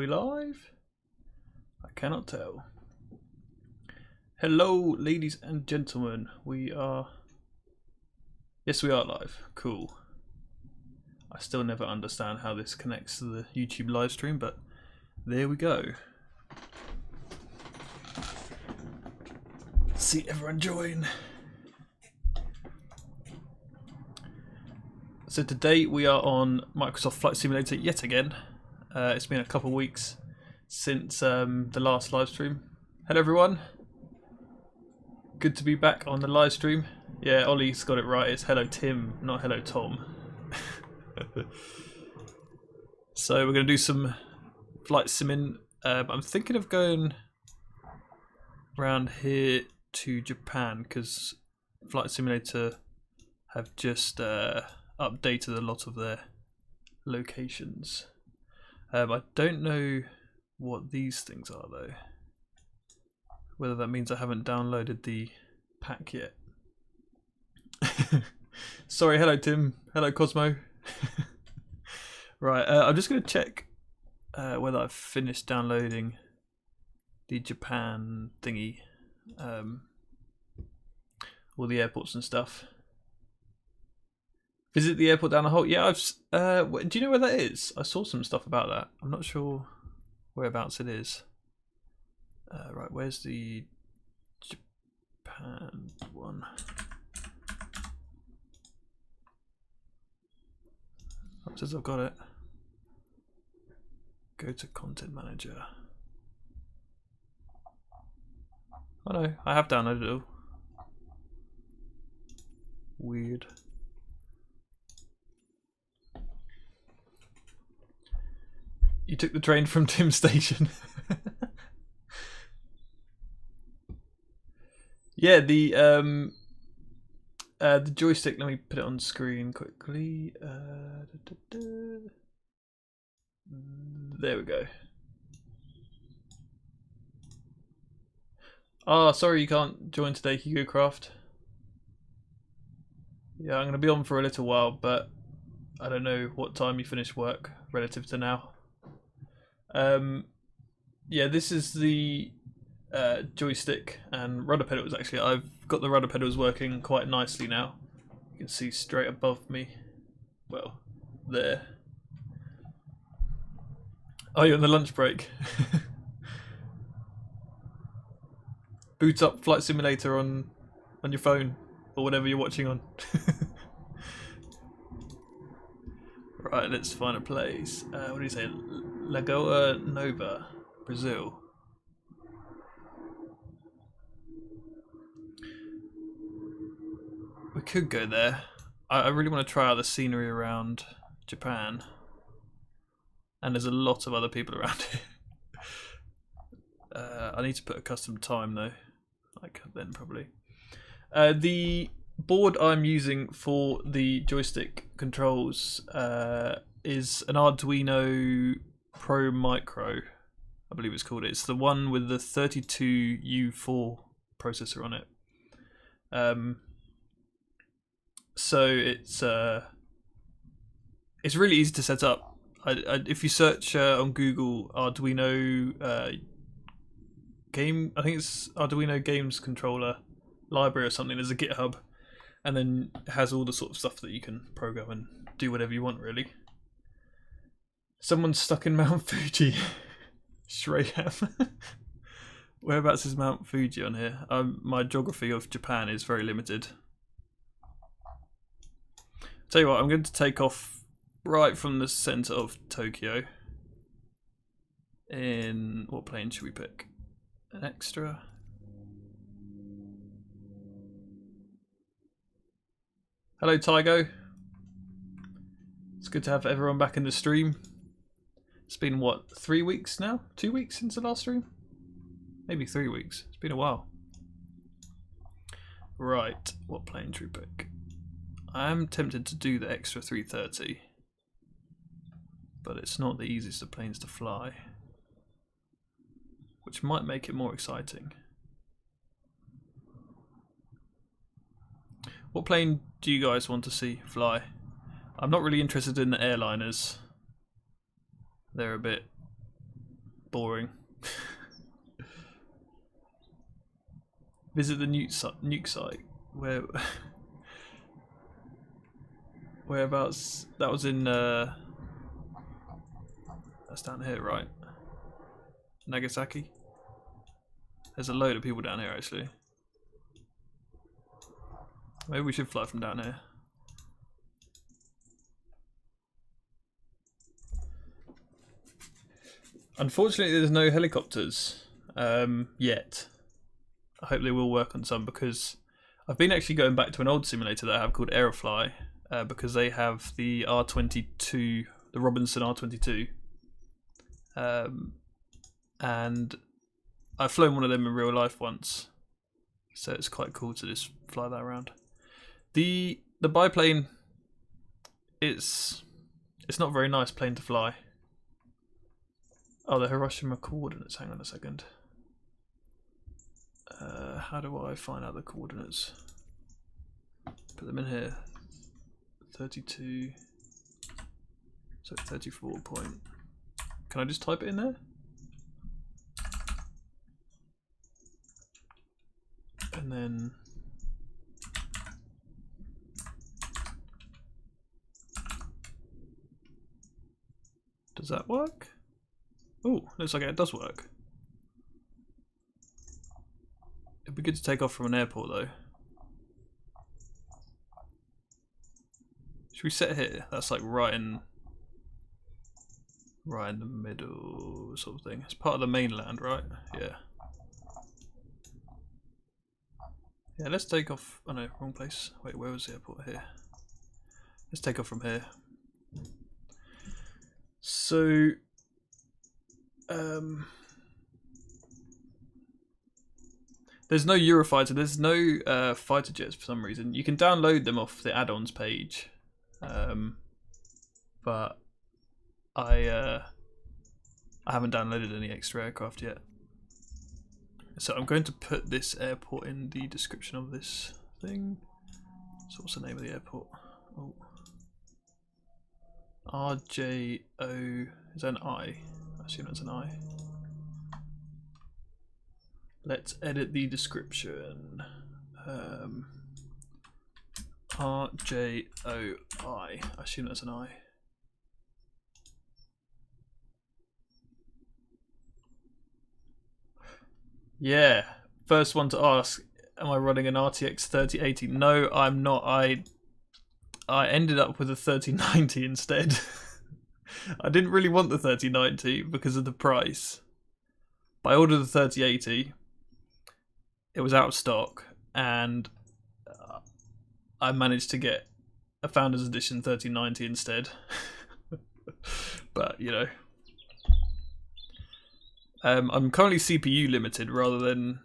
we live? I cannot tell. Hello, ladies and gentlemen. We are... Yes, we are live. Cool. I still never understand how this connects to the YouTube live stream, but there we go. See everyone join. So today we are on Microsoft Flight Simulator yet again. It's been a couple of weeks since the last live stream. Hello everyone. Good to be back on the live stream. Yeah, Ollie's got it right. It's hello Tim, not hello Tom. So we're going to do some flight simming. I'm thinking of going around here to Japan because Flight Simulator have just updated a lot of their locations. I don't know what these things are though. Whether that means I haven't downloaded the pack yet. Sorry, hello Tim, hello Cosmo. Right, I'm just going to check whether I've finished downloading the Japan thingy, all the airports and stuff. Visit the airport down the hole. Yeah, do you know where that is? I saw some stuff about that. I'm not sure whereabouts it is. Right, where's the Japan one? Oh, it says I've got it. Go to Content Manager. Oh no, I have downloaded it all. Weird. You took the train from Tim Station. Yeah, the joystick. Let me put it on screen quickly. There we go. Oh, sorry you can't join today, Hugo Craft. Yeah, I'm going to be on for a little while, but I don't know what time you finish work relative to now. Yeah, this is the joystick and rudder pedals. Actually, I've got the rudder pedals working quite nicely now. You can see straight above me. Well, there. Oh, you're on the lunch break. Boot up Flight Simulator on your phone or whatever you're watching on. Right, let's find a place. What do you say? Lagoa Nova, Brazil. We could go there. I really want to try out the scenery around Japan. And there's a lot of other people around here. I need to put a custom time though. Like then probably. The board I'm using for the joystick controls is an Arduino Pro Micro, I believe it's called. It's the one with the 32U4 processor on it. So it's really easy to set up. If you search on Google Arduino game, I think it's Arduino Games Controller Library or something. There's a GitHub, and then it has all the sort of stuff that you can program and do whatever you want really. Someone's stuck in Mount Fuji. Shreyham. Whereabouts is Mount Fuji on here? My geography of Japan is very limited. Tell you what, I'm going to take off right from the centre of Tokyo. In what plane should we pick? An extra. Hello Tygo. It's good to have everyone back in the stream. It's been what, 3 weeks now? 2 weeks since the last stream? Maybe 3 weeks. It's been a while. Right, what plane should we pick? I am tempted to do the extra 330, but it's not the easiest of planes to fly, which might make it more exciting. What plane do you guys want to see fly? I'm not really interested in the airliners. They're a bit boring. Visit the nuke site. Whereabouts? That was in. That's down here, right? Nagasaki. There's a load of people down here actually. Maybe we should fly from down here. Unfortunately, there's no helicopters yet. I hope they will work on some, because I've been actually going back to an old simulator that I have called Aerofly, because they have the R22, the Robinson R22, and I've flown one of them in real life once, so it's quite cool to just fly that around. The biplane, it's not a very nice plane to fly. Oh, the Hiroshima coordinates. Hang on a second. How do I find out the coordinates? Put them in here. 32. So 34 point. Can I just type it in there? And then does that work? Oh, looks like it does work. It'd be good to take off from an airport though. Should we set here? That's like right in the middle sort of thing. It's part of the mainland, right? Yeah. Yeah, let's take off. Oh no, wrong place. Wait, where was the airport? Here. Let's take off from here. So there's no Eurofighter, there's no fighter jets for some reason. You can download them off the add-ons page, but I haven't downloaded any extra aircraft yet. So I'm going to put this airport in the description of this thing. So what's the name of the airport? Oh, RJO, is that an I? I assume that's an I. Let's edit the description. RJOI. I assume that's an I. Yeah, first one to ask, am I running an RTX 3080? No, I'm not. I ended up with a 3090 instead. I didn't really want the 3090 because of the price. But I ordered the 3080. It was out of stock, and I managed to get a Founders Edition 3090 instead. But, you know. I'm currently CPU limited rather than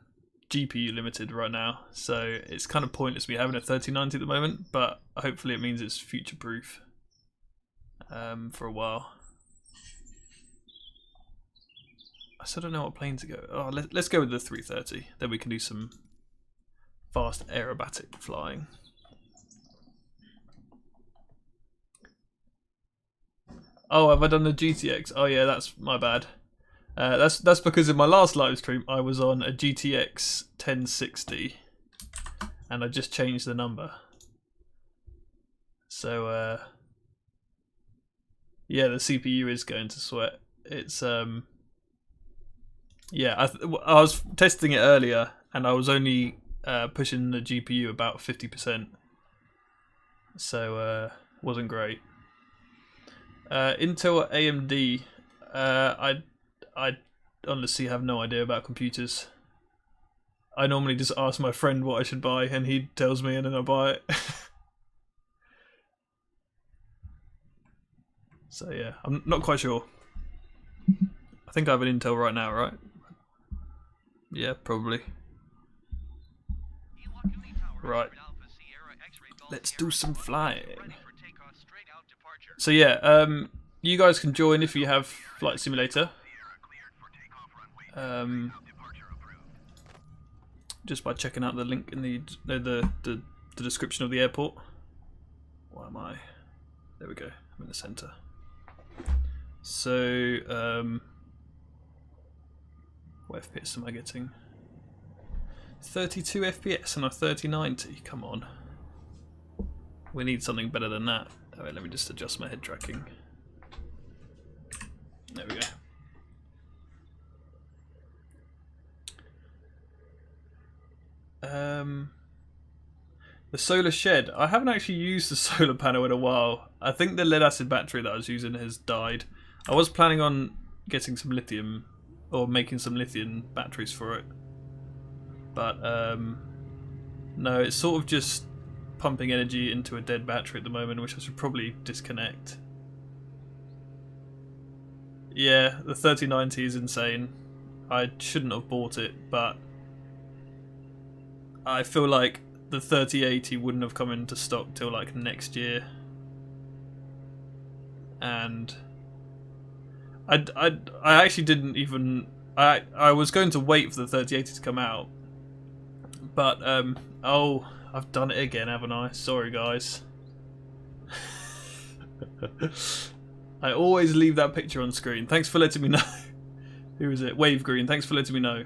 GPU limited right now, so it's kind of pointless me having a 3090 at the moment, but hopefully it means it's future proof for a while. I still don't know what plane to go. Oh, let's go with the 330, then we can do some fast aerobatic flying. Oh, have I done the GTX? Oh yeah, that's my bad. That's because in my last live stream I was on a GTX 1060 and I just changed the number. So yeah, the CPU is going to sweat. It's yeah, I was testing it earlier and I was only pushing the GPU about 50%, so wasn't great. Intel or AMD? I honestly have no idea about computers. I normally just ask my friend what I should buy and he tells me and then I buy it. So yeah, I'm not quite sure. I think I have an Intel right now, right? Yeah, probably. Right. Let's do some flying. So yeah, you guys can join if you have Flight Simulator. Just by checking out the link in the description of the airport. Why am I? There we go. I'm in the center. So What FPS am I getting? 32 FPS on a 3090. Come on. We need something better than that. Oh, wait, let me just adjust my head tracking. There we go. The solar shed. I haven't actually used the solar panel in a while. I think the lead acid battery that I was using has died. I was planning on getting some lithium, or making some lithium batteries for it. But no, it's sort of just pumping energy into a dead battery at the moment, which I should probably disconnect. Yeah, the 3090 is insane. I shouldn't have bought it, but I feel like the 3080 wouldn't have come into stock till like next year. And I actually didn't even... I was going to wait for the 3080 to come out. But, oh, I've done it again, haven't I? Sorry, guys. I always leave that picture on screen. Thanks for letting me know. Who is it? Wave Green. Thanks for letting me know.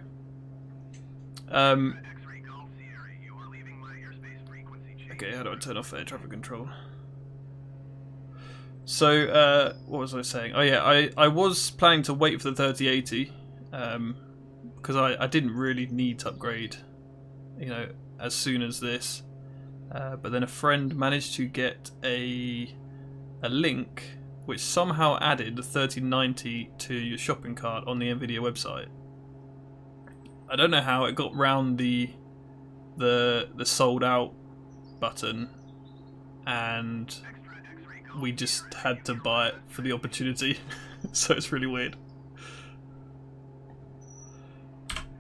Okay, how do I turn off air traffic control? So, what was I saying? Oh yeah, I was planning to wait for the 3080, because I didn't really need to upgrade, you know, as soon as this. But then a friend managed to get a link which somehow added the 3090 to your shopping cart on the Nvidia website. I don't know how it got round the sold out button, and we just had to buy it for the opportunity. So it's really weird.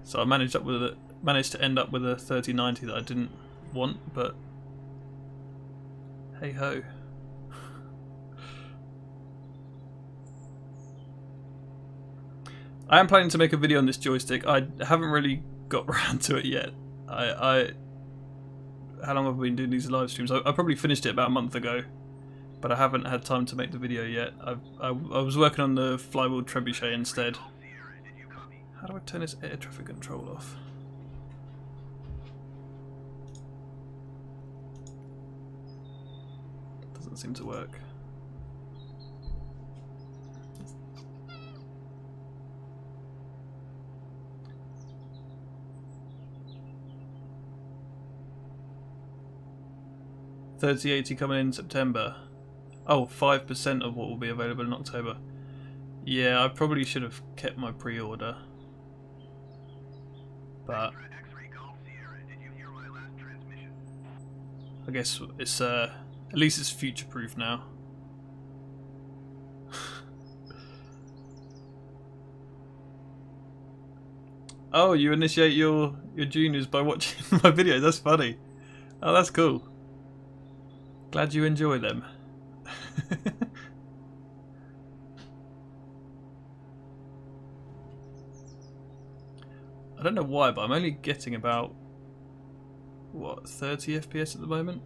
So I managed to end up with a 3090 that I didn't want, but hey ho. I am planning to make a video on this joystick. I haven't really got around to it yet. How long have I been doing these live streams? I probably finished it about a month ago, but I haven't had time to make the video yet. I was working on the flywheel trebuchet instead. How do I turn this air traffic control off? Doesn't seem to work. $3080 coming in September. Oh, 5% of what will be available in October. Yeah, I probably should have kept my pre-order. But I guess it's at least it's future-proof now. Oh, you initiate your juniors by watching my videos. That's funny. Oh, that's cool. Glad you enjoy them. I don't know why, but I'm only getting about, what, 30 FPS at the moment?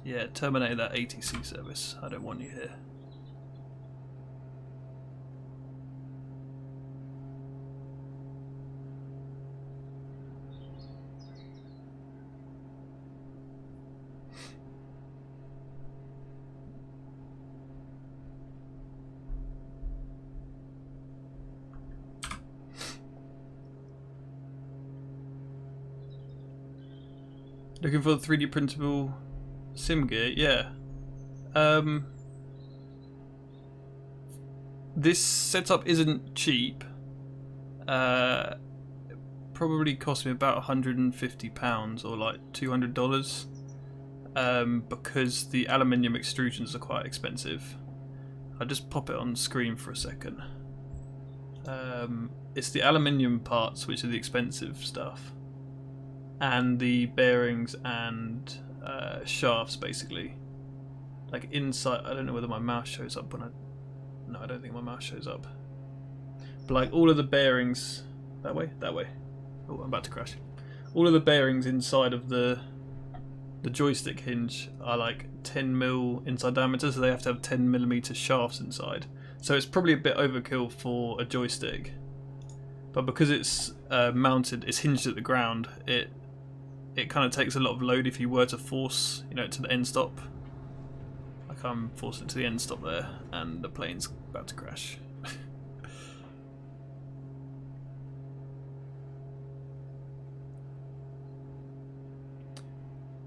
Yeah, terminate that ATC service. I don't want you here. Looking for the 3D printable sim gear, yeah. This setup isn't cheap. Probably cost me about £150 or like $200, because the aluminium extrusions are quite expensive. I'll just pop it on screen for a second. It's the aluminium parts which are the expensive stuff, and the bearings and shafts, basically. Like inside, I don't know whether my mouse shows up when no, I don't think my mouse shows up. But like all of the bearings, that way. Oh, I'm about to crash. All of the bearings inside of the joystick hinge are like 10mm inside diameter, so they have to have 10mm shafts inside. So it's probably a bit overkill for a joystick, but because it's mounted, it's hinged at the ground, it kind of takes a lot of load if you were to force, you know, it to the end stop. Like I'm forcing it to the end stop there, and the plane's about to crash.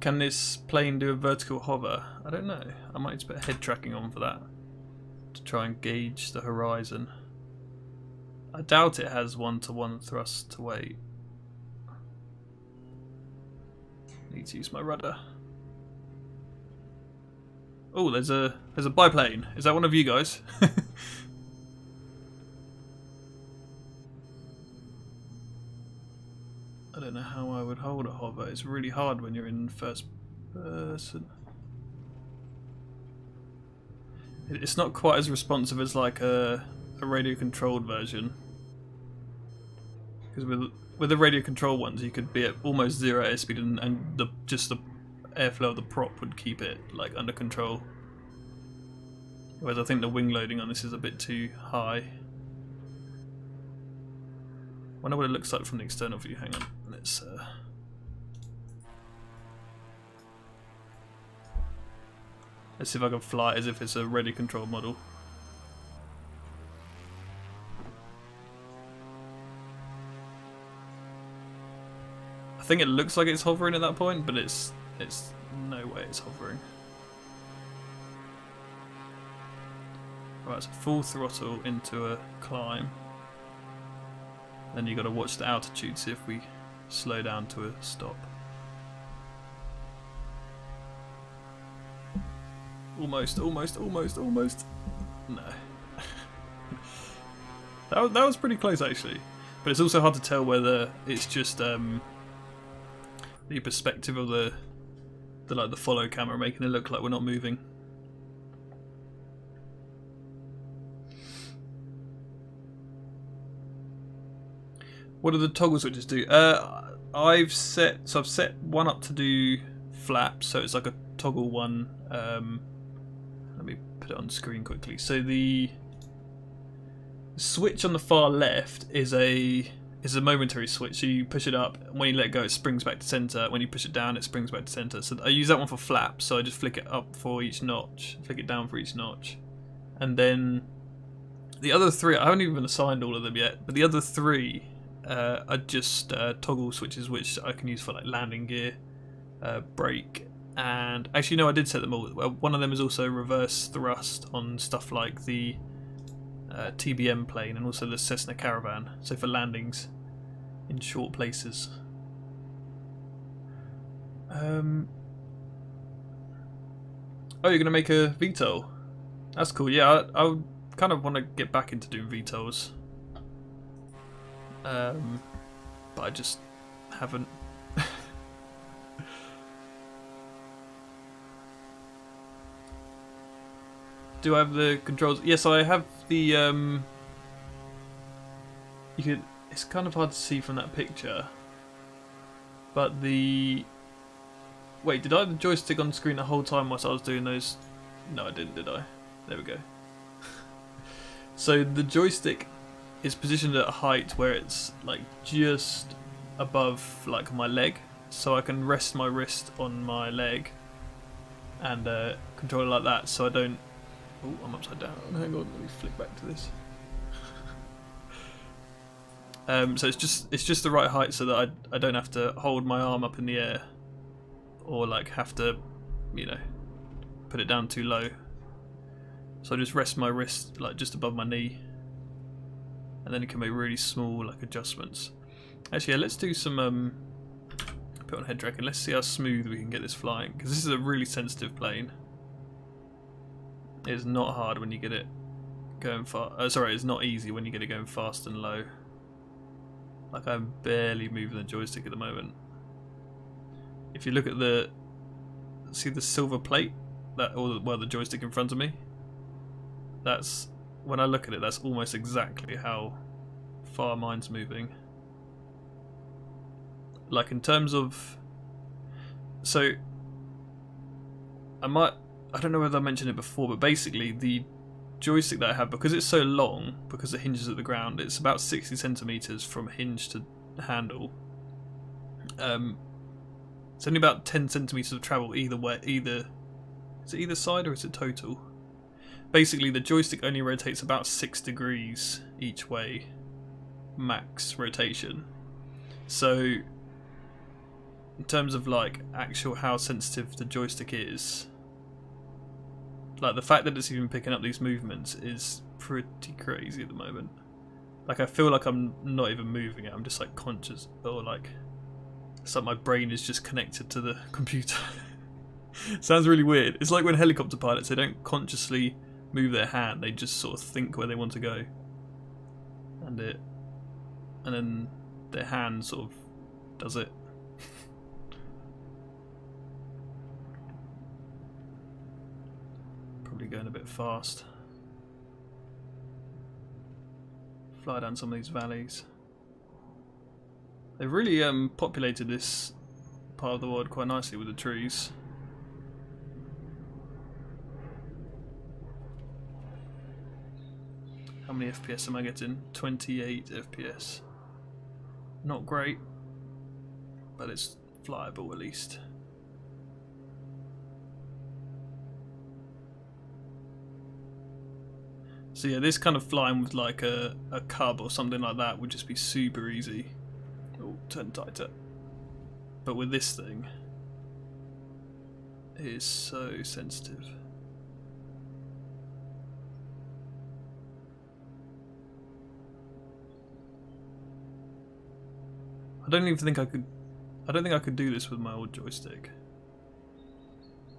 Can this plane do a vertical hover? I don't know. I might need to put head tracking on for that to try and gauge the horizon. I doubt it has one-to-one thrust to weight. Need to use my rudder. Oh, there's a biplane. Is that one of you guys? I don't know how I would hold a hover. It's really hard when you're in first person. It's not quite as responsive as like a radio controlled version. Because with the radio control ones, you could be at almost 0 airspeed, and just the airflow of the prop would keep it like under control. Whereas I think the wing loading on this is a bit too high. Wonder what it looks like from the external view. Hang on, let's. Let's see if I can fly it as if it's a radio control model. I think it looks like it's hovering at that point, but it's no way it's hovering. Right, so full throttle into a climb. Then you got to watch the altitude, see if we slow down to a stop. Almost. No. that was pretty close actually, but it's also hard to tell whether it's just the perspective of the follow camera making it look like we're not moving. What do the toggle switches do? I've set one up to do flaps, so it's like a toggle one. Let me put it on screen quickly. So the switch on the far left is a momentary switch. So you push it up, and when you let go, it springs back to center. When you push it down, it springs back to center. So I use that one for flaps. So I just flick it up for each notch, flick it down for each notch, and then the other three I haven't even assigned all of them yet. But the other three are just toggle switches, which I can use for like landing gear, brake, and actually no, I did set them all. Well, one of them is also reverse thrust on stuff like the TBM plane and also the Cessna Caravan, so for landings in short places. Oh, you're gonna make a VTOL? That's cool. Yeah, I would kind of want to get back into doing VTOLs. But I just haven't. Do I have the controls? Yes, I have the. You could. It's kind of hard to see from that picture. But the. Wait, did I have the joystick on screen the whole time whilst I was doing those? No, I didn't, did I? There we go. So the joystick is positioned at a height where it's like just above like my leg, so I can rest my wrist on my leg and control it like that, so I don't. Oh, I'm upside down. Hang on, let me flick back to this. So it's just the right height so that I don't have to hold my arm up in the air, or like have to, you know, put it down too low. So I just rest my wrist like just above my knee, and then it can make really small like adjustments. Actually, yeah, let's do some put on head track and let's see how smooth we can get this flying, because this is a really sensitive plane. It's not hard when you get it going fast. Sorry, it's not easy when you get it going fast and low. Like I'm barely moving the joystick at the moment. If you look at see the silver plate, the joystick in front of me. That's, when I look at it, that's almost exactly how far mine's moving. Like in terms of, so I don't know whether I mentioned it before, but basically the joystick that I have, because it's so long, because it hinges at the ground, it's about 60 centimeters from hinge to handle. It's only about 10 centimeters of travel either way. Is it either side or is it total? Basically, the joystick only rotates about 6 degrees each way, max rotation. So, in terms of like actual how sensitive the joystick is, like the fact that it's even picking up these movements is pretty crazy at the moment. Like I feel like I'm not even moving it, I'm just like conscious, or like it's like my brain is just connected to the computer. Sounds really weird. It's like when helicopter pilots, they don't consciously move their hand, they just sort of think where they want to go. And then their hand sort of does it. Probably going a bit fast. Fly down some of these valleys. They've really populated this part of the world quite nicely with the trees. How many FPS am I getting? 28 FPS. Not great, but it's flyable at least. So yeah, this kind of flying with like a cub or something like that would just be super easy. Oh, turn tighter. But with this thing, it is so sensitive. I don't think I could do this with my old joystick.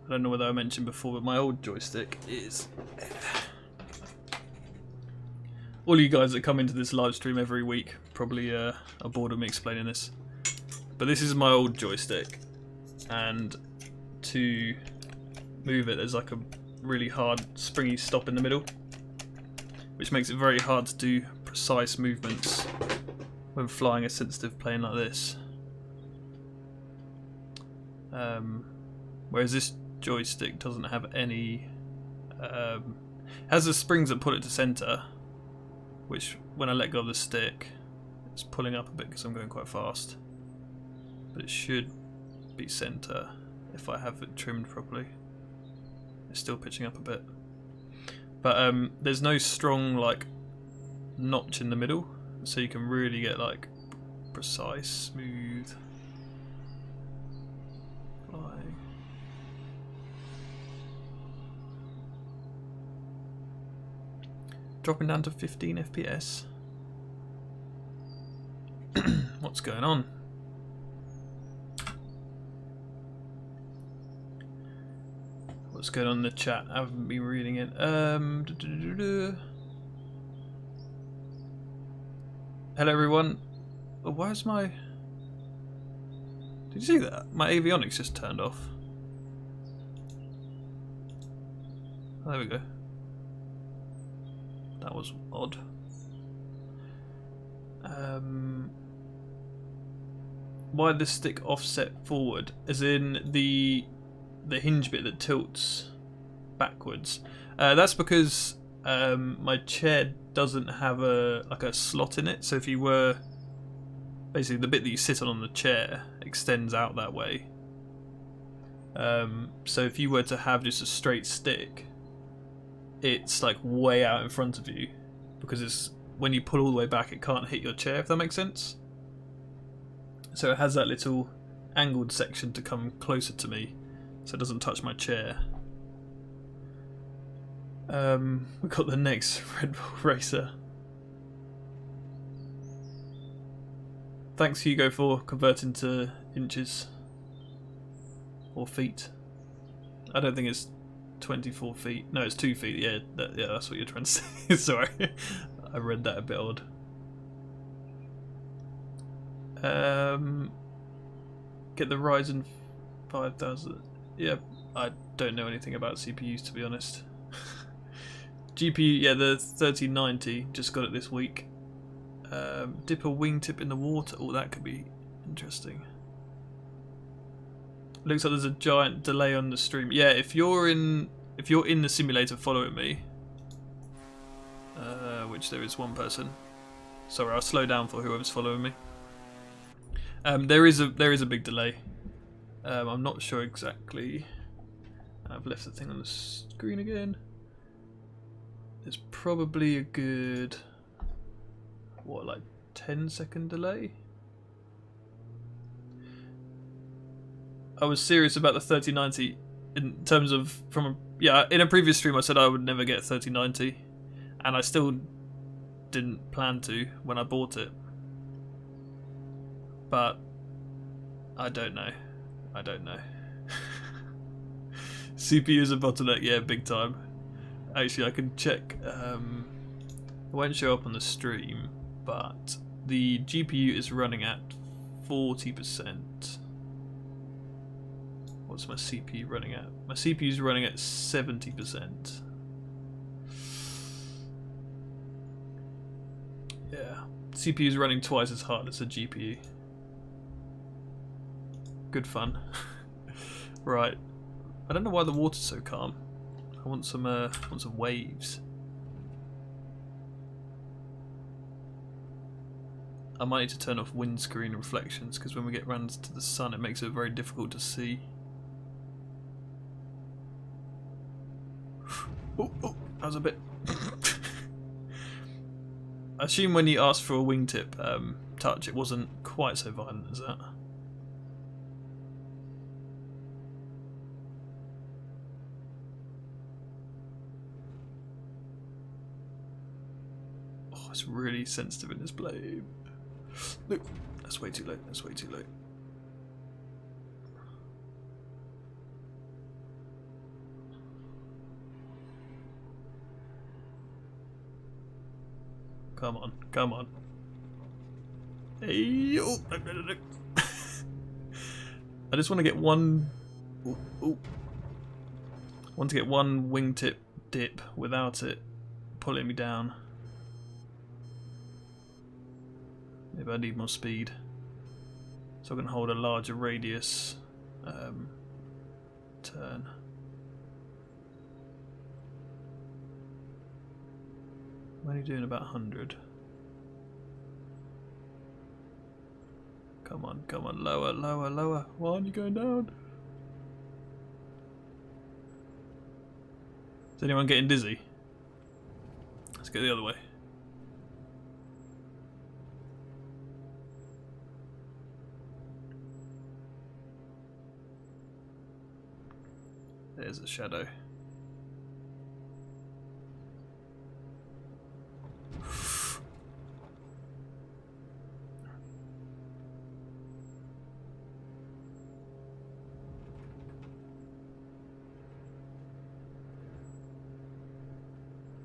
I don't know whether I mentioned before, but my old joystick is... All you guys that come into this live stream every week probably are bored of me explaining this. But this is my old joystick, and to move it there's like a really hard springy stop in the middle, which makes it very hard to do precise movements when flying a sensitive plane like this. Whereas this joystick doesn't have any... has the springs that pull it to centre, which when I let go of the stick it's pulling up a bit because I'm going quite fast, but it should be centre if I have it trimmed properly. It's still pitching up a bit, but there's no strong like notch in the middle, so you can really get like precise, smooth flying. Dropping down to 15 FPS. What's going on? What's going on in the chat? I haven't been reading it. Hello everyone. Oh, where's my... Did you see that? My avionics just turned off. Oh, there we go. That was odd. Why the stick offset forward? As in the hinge bit that tilts backwards. That's because my chair doesn't have a slot in it. So if you were basically the bit that you sit on the chair extends out that way. So if you were to have just a straight stick, it's like way out in front of you, because it's when you pull all the way back it can't hit your chair, if that makes sense. So it has that little angled section to come closer to me so it doesn't touch my chair. We've got the next Red Bull racer. Thanks Hugo for converting to inches or feet. I don't think it's 24 feet. No, it's 2 feet. Yeah, that's what you're trying to say. Sorry, I read that a bit odd. Get the Ryzen 5000. Yeah, I don't know anything about CPUs, to be honest. GPU, yeah, the 3090. Just got it this week. Dip a wingtip in the water. Oh, that could be interesting. Looks like there's a giant delay on the stream. Yeah, if you're in the simulator following me, which there is one person. Sorry, I'll slow down for whoever's following me. There is a big delay. I'm not sure exactly. I've left the thing on the screen again. There's probably a good, what, like 10-second delay? I was serious about the 3090 in terms of in a previous stream I said I would never get 3090, and I still didn't plan to when I bought it. But I don't know. CPU is a bottleneck, yeah, big time. Actually, I can check. It won't show up on the stream, but the GPU is running at 40%. What's my CPU running at? My CPU is running at 70%. Yeah, CPU is running twice as hard as the GPU. Good fun. Right, I don't know why the water's so calm. I want some waves. I might need to turn off windscreen reflections because when we get round to the sun, it makes it very difficult to see. Oh, that was a bit. I assume when you asked for a wingtip touch, it wasn't quite so violent as that. Oh, it's really sensitive in this blade. Look, that's way too low. That's way too low. Come on, come on. Hey, oh, no. I just want to get one. I want to get one wingtip dip without it pulling me down. Maybe I need more speed, so I can hold a larger radius turn. I'm only doing about 100. Come on, come on, lower, lower, lower. Why aren't you going down? Is anyone getting dizzy? Let's go the other way. There's a shadow.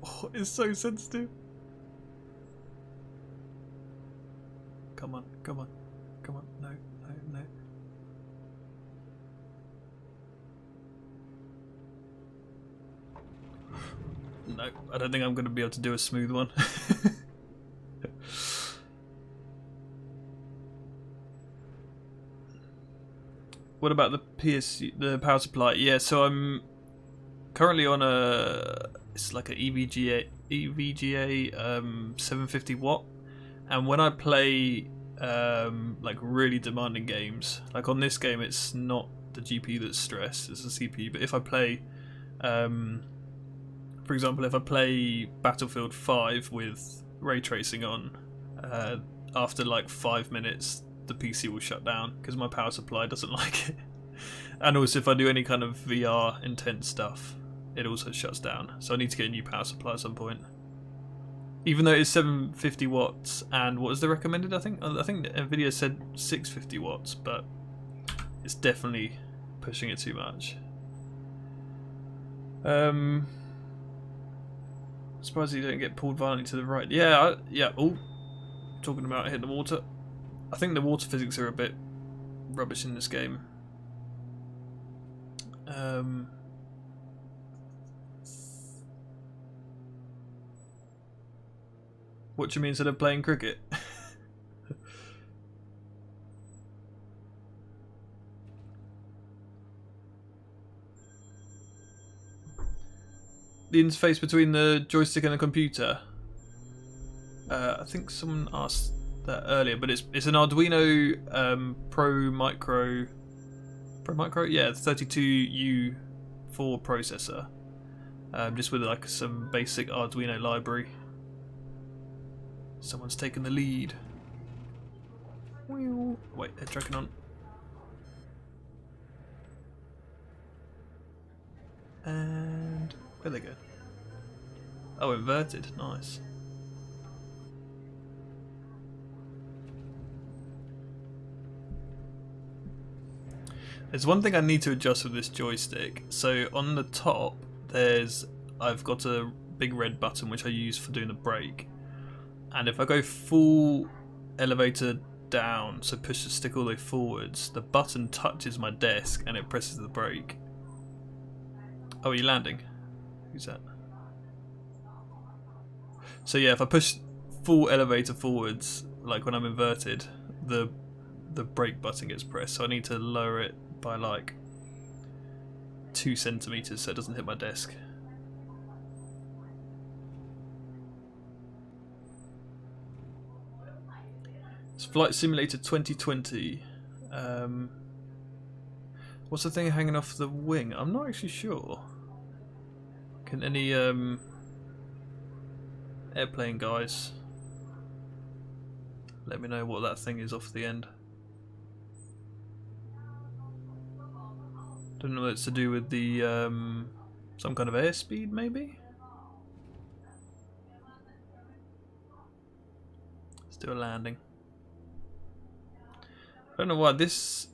Oh, it's so sensitive. Come on, come on, come on. No, no, no. No, I don't think I'm going to be able to do a smooth one. What about the power supply? Yeah, so I'm currently on it's like a EVGA 750 watt, and when I play like really demanding games, like on this game, it's not the GPU that's stressed, it's the CPU. But if I play, for example, if I play Battlefield 5 with ray tracing on, after like 5 minutes, the PC will shut down because my power supply doesn't like it. And also, if I do any kind of VR intense stuff, it also shuts down. So I need to get a new power supply at some point. Even though it's 750 watts, and what was the recommended? I think Nvidia said 650 watts, but it's definitely pushing it too much. Surprised you don't get pulled violently to the right. Yeah, yeah. Oh, talking about hitting the water. I think the water physics are a bit rubbish in this game. What do you mean instead of playing cricket? The interface between the joystick and the computer. I think someone asked that earlier, but it's an Arduino Pro Micro, yeah, 32U4 processor, just with like some basic Arduino library. Someone's taken the lead. Wait, they're tracking on. And where'd they go? Oh, inverted. Nice. There's one thing I need to adjust with this joystick. So on the top, I've got a big red button which I use for doing the brake. And if I go full elevator down, so push the stick all the way forwards, the button touches my desk and it presses the brake. Oh, are you landing? Who's that? So yeah, if I push full elevator forwards, like when I'm inverted, the brake button gets pressed. So I need to lower it by like 2 centimeters so it doesn't hit my desk. It's Flight Simulator 2020. What's the thing hanging off the wing? I'm not actually sure. Can any airplane guys let me know what that thing is off the end? Don't know what it's to do with the some kind of airspeed, maybe? Let's do a landing. I don't know why this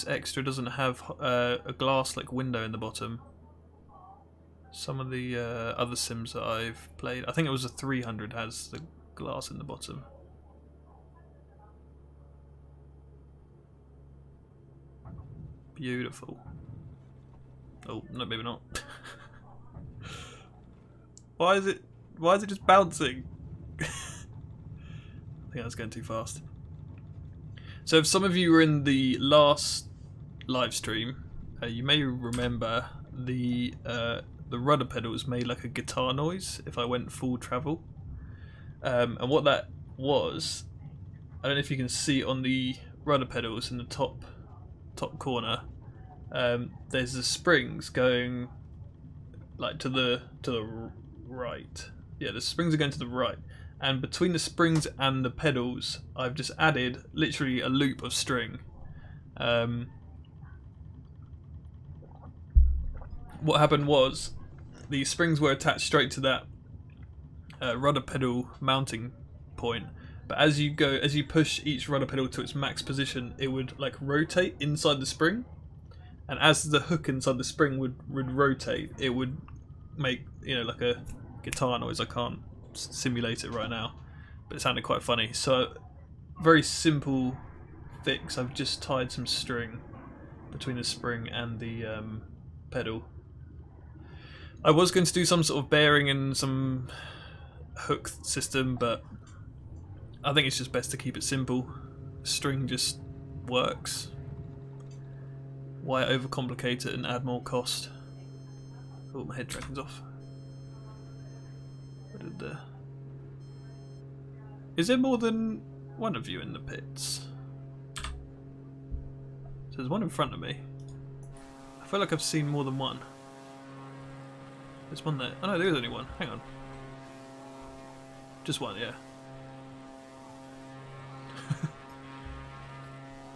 extra doesn't have a glass like window in the bottom. Some of the other sims that I've played, I think it was a 300, has the glass in the bottom. Beautiful. Oh no, maybe not. Why is it just bouncing? I think I was going too fast. So if some of you were in the last live stream, you may remember the rudder pedals made like a guitar noise if I went full travel. And what that was, I don't know if you can see on the rudder pedals in the top corner, there's the springs going like to the right. Yeah, the springs are going to the right. And between the springs and the pedals, I've just added literally a loop of string. What happened was the springs were attached straight to that rudder pedal mounting point. But as you push each rudder pedal to its max position, it would like rotate inside the spring. And as the hook inside the spring would rotate, it would make, you know, like a guitar noise. I can't simulate it right now, but it sounded quite funny. So very simple fix. I've just tied some string between the spring and the pedal. I was going to do some sort of bearing and some hook system, but I think it's just best to keep it simple. String just works. Why overcomplicate it and add more cost? Oh, my head tracking's off. Is there more than one of you in the pits? So there's one in front of me. I feel like I've seen more than one. There's one there. Oh no, there is only one. Hang on. Just one, yeah.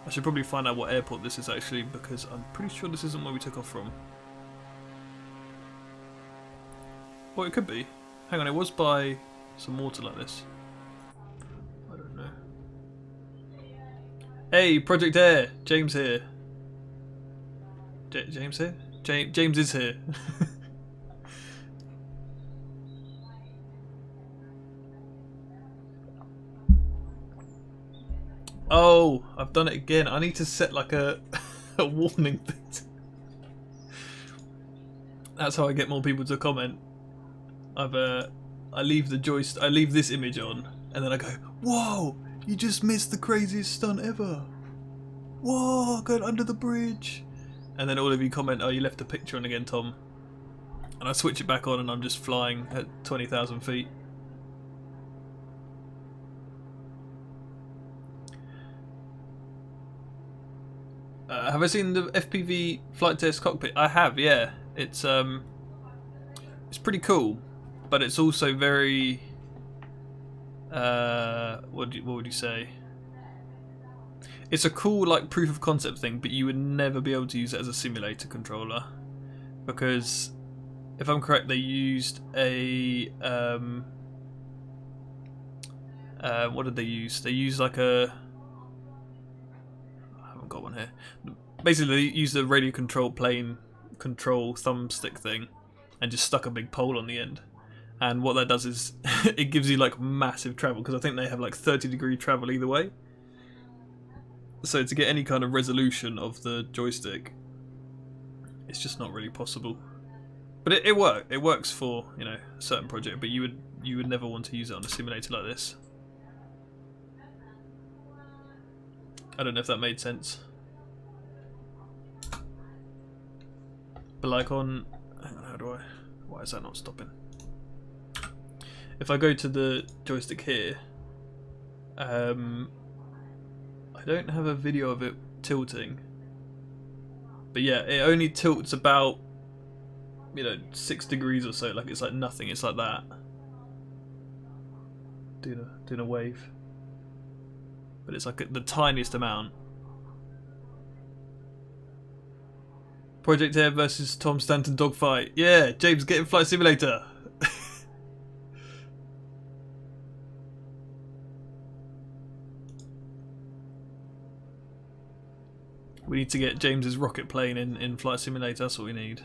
I should probably find out what airport this is actually, because I'm pretty sure this isn't where we took off from. Well, it could be. Hang on, it was by some water like this. I don't know. Hey, Project Air! James here. James here? James is here. Oh, I've done it again. I need to set like a warning thing. That's how I get more people to comment. I leave this image on, and then I go, "Whoa! You just missed the craziest stunt ever! Whoa! Going under the bridge!" And then all of you comment, "Oh, you left the picture on again, Tom." And I switch it back on, and I'm just flying at 20,000 feet. Have I seen the FPV flight test cockpit? I have, yeah. It's pretty cool, but it's also very what would you say? It's a cool like proof of concept thing, but you would never be able to use it as a simulator controller because, if I'm correct, they used a what did they use? They used like a I haven't got one here. Basically, they used a radio control plane control thumbstick thing and just stuck a big pole on the end. And what that does is it gives you like massive travel, because I think they have like 30-degree travel either way. So to get any kind of resolution of the joystick, it's just not really possible. But it works for, you know, a certain project, but you would never want to use it on a simulator like this. I don't know if that made sense. But like on, hang on, how do I? Why is that not stopping? If I go to the joystick here, I don't have a video of it tilting. But yeah, it only tilts about, you know, 6 degrees or so. Like it's like nothing. It's like that. Doing a wave. But it's like the tiniest amount. Project Air versus Tom Stanton dogfight. Yeah, James, get in Flight Simulator. We need to get James's rocket plane in Flight Simulator. That's what we need.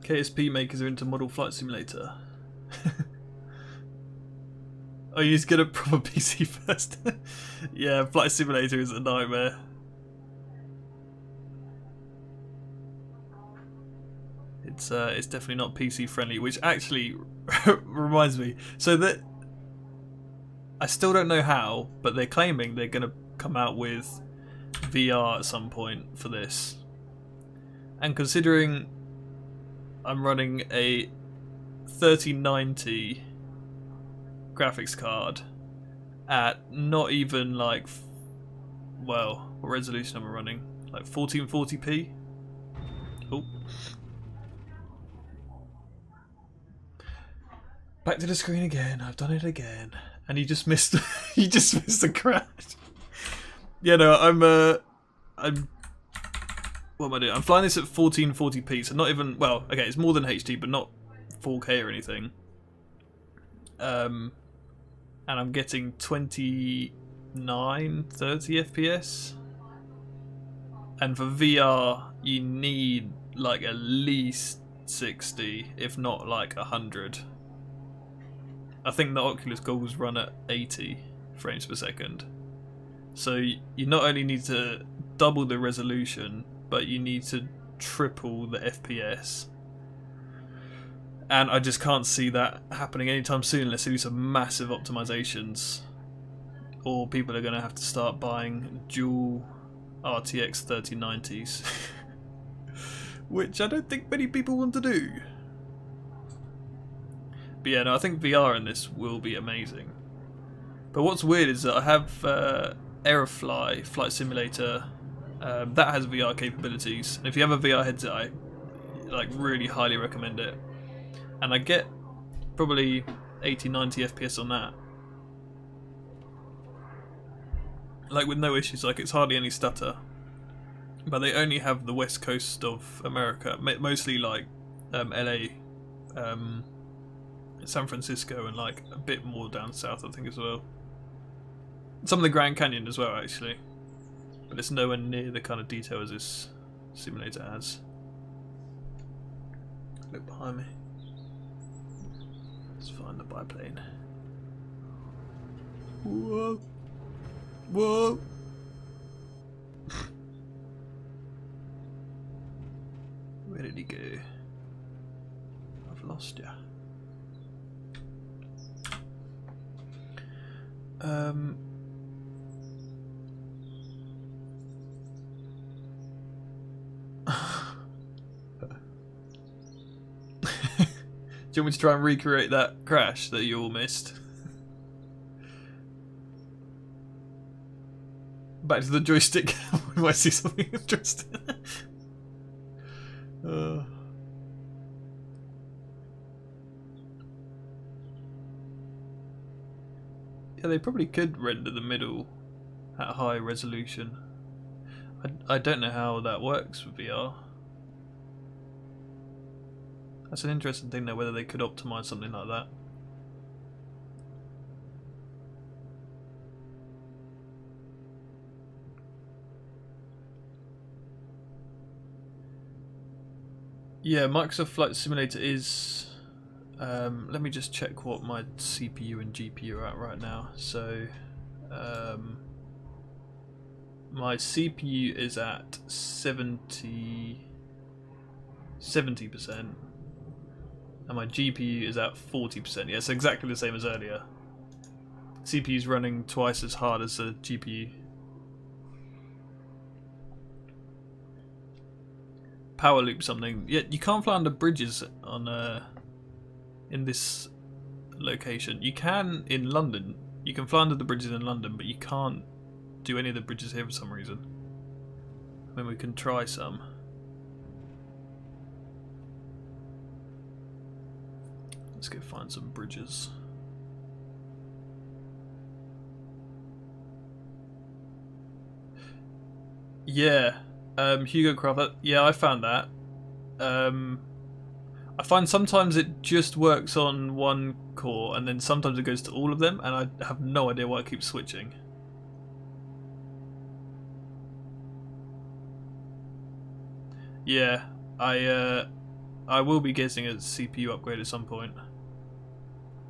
KSP makers are into Model Flight Simulator. Oh, you just get a proper PC first. Yeah, Flight Simulator is a nightmare. It's definitely not PC friendly, which actually reminds me. So that I still don't know how, but they're claiming they're going to come out with VR at some point for this. And considering I'm running a 3090 graphics card at not even like, well, what resolution am I running? Like 1440p? Oh. Back to the screen again. I've done it again, and you just missed. You just missed the crash. Yeah, no, I'm. What am I doing? I'm flying this at 1440p, so not even. Well, okay, it's more than HD, but not 4K or anything. And I'm getting 29, 30 FPS. And for VR, you need like at least 60, if not like 100. I think the Oculus goggles run at 80 frames per second. So you not only need to double the resolution, but you need to triple the FPS. And I just can't see that happening anytime soon unless they do some massive optimizations. Or people are going to have to start buying dual RTX 3090s. Which I don't think many people want to do. But yeah, no, I think VR in this will be amazing. But what's weird is that I have Aerofly Flight Simulator that has VR capabilities. And if you have a VR headset, I like really highly recommend it. And I get probably 80-90 FPS on that. Like with no issues, like it's hardly any stutter. But they only have the west coast of America, mostly like LA, San Francisco, and like a bit more down south, I think, as well. Some of the Grand Canyon as well, actually. But it's nowhere near the kind of detail as this simulator has. Look behind me. Let's find the biplane. Whoa! Whoa! Where did he go? I've lost ya. you want me to try and recreate that crash that you all missed? Back to the joystick. We might see something interesting. Yeah, they probably could render the middle at high resolution. I don't know how that works with VR. That's an interesting thing though, whether they could optimize something like that. Yeah, Microsoft Flight Simulator is... let me just check what my CPU and GPU are at right now. So, my CPU is at 70%, and my GPU is at 40%. Yeah, it's exactly the same as earlier. CPU is running twice as hard as the GPU. Power loop something. Yeah, you can't fly under bridges on in this location. You can in London. You can fly under the bridges in London, but you can't do any of the bridges here for some reason. I mean, we can try some. Let's go find some bridges. Yeah, Hugo Craft. Yeah, I found that. I find sometimes it just works on one core, and then sometimes it goes to all of them, and I have no idea why it keeps switching. Yeah, I will be getting a CPU upgrade at some point.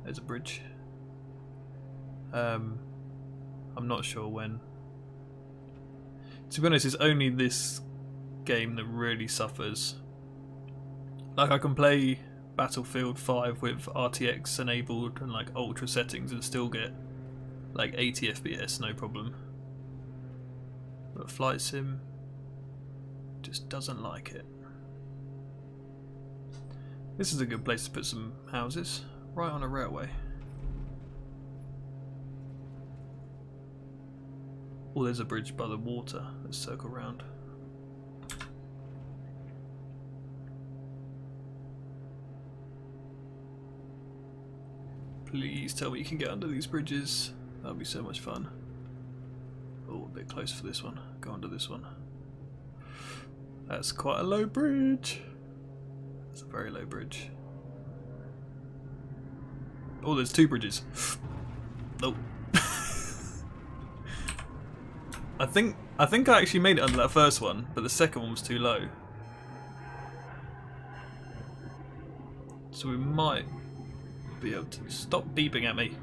There's a bridge. I'm not sure when. To be honest, it's only this game that really suffers. Like, I can play Battlefield 5 with RTX enabled and like ultra settings and still get like 80 FPS, no problem. But Flight Sim just doesn't like it. This is a good place to put some houses, right on a railway. Oh, there's a bridge by the water. Let's circle round. Please tell me you can get under these bridges. That would be so much fun. Oh, a bit close for this one. Go under this one. That's quite a low bridge. That's a very low bridge. Oh, there's two bridges. Nope. I think I actually made it under that first one, but the second one was too low. So we might be able to stop beeping at me.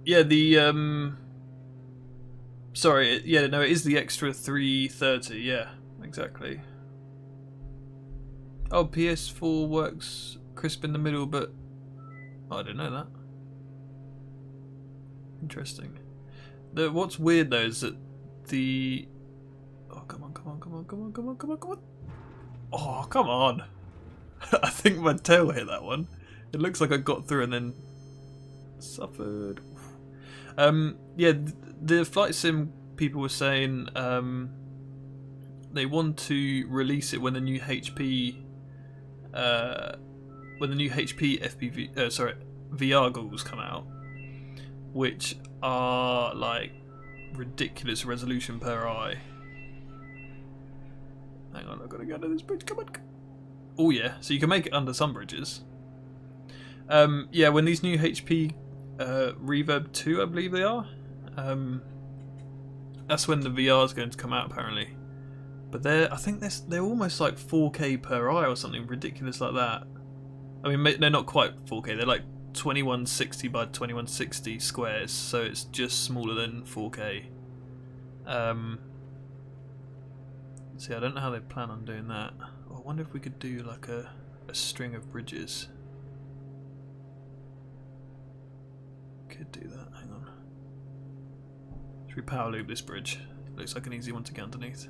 Yeah, the sorry, yeah, no, it is the extra 330. Yeah, exactly. Oh, PS4 works crisp in the middle, but oh, I didn't know that. Interesting. What's weird though is that the oh, come on. Oh, come on. I think my tail hit that one. It looks like I got through and then suffered. Yeah, the Flight Sim people were saying they want to release it when the new HP FPV VR goggles come out, which are like ridiculous resolution per eye. Hang on, I've got to get under this bridge. Come on. Oh yeah, so you can make it under some bridges. Yeah, when these new HP Reverb 2, I believe they are, that's when the VR is going to come out apparently. But I think they're almost like 4K per eye or something ridiculous like that. I mean, they're not quite 4K. They're like 2160 by 2160 squares, so it's just smaller than 4K. See, I don't know how they plan on doing that. Oh, I wonder if we could do like a string of bridges. Could do that. Hang on. Should we power loop this bridge? Looks like an easy one to get underneath.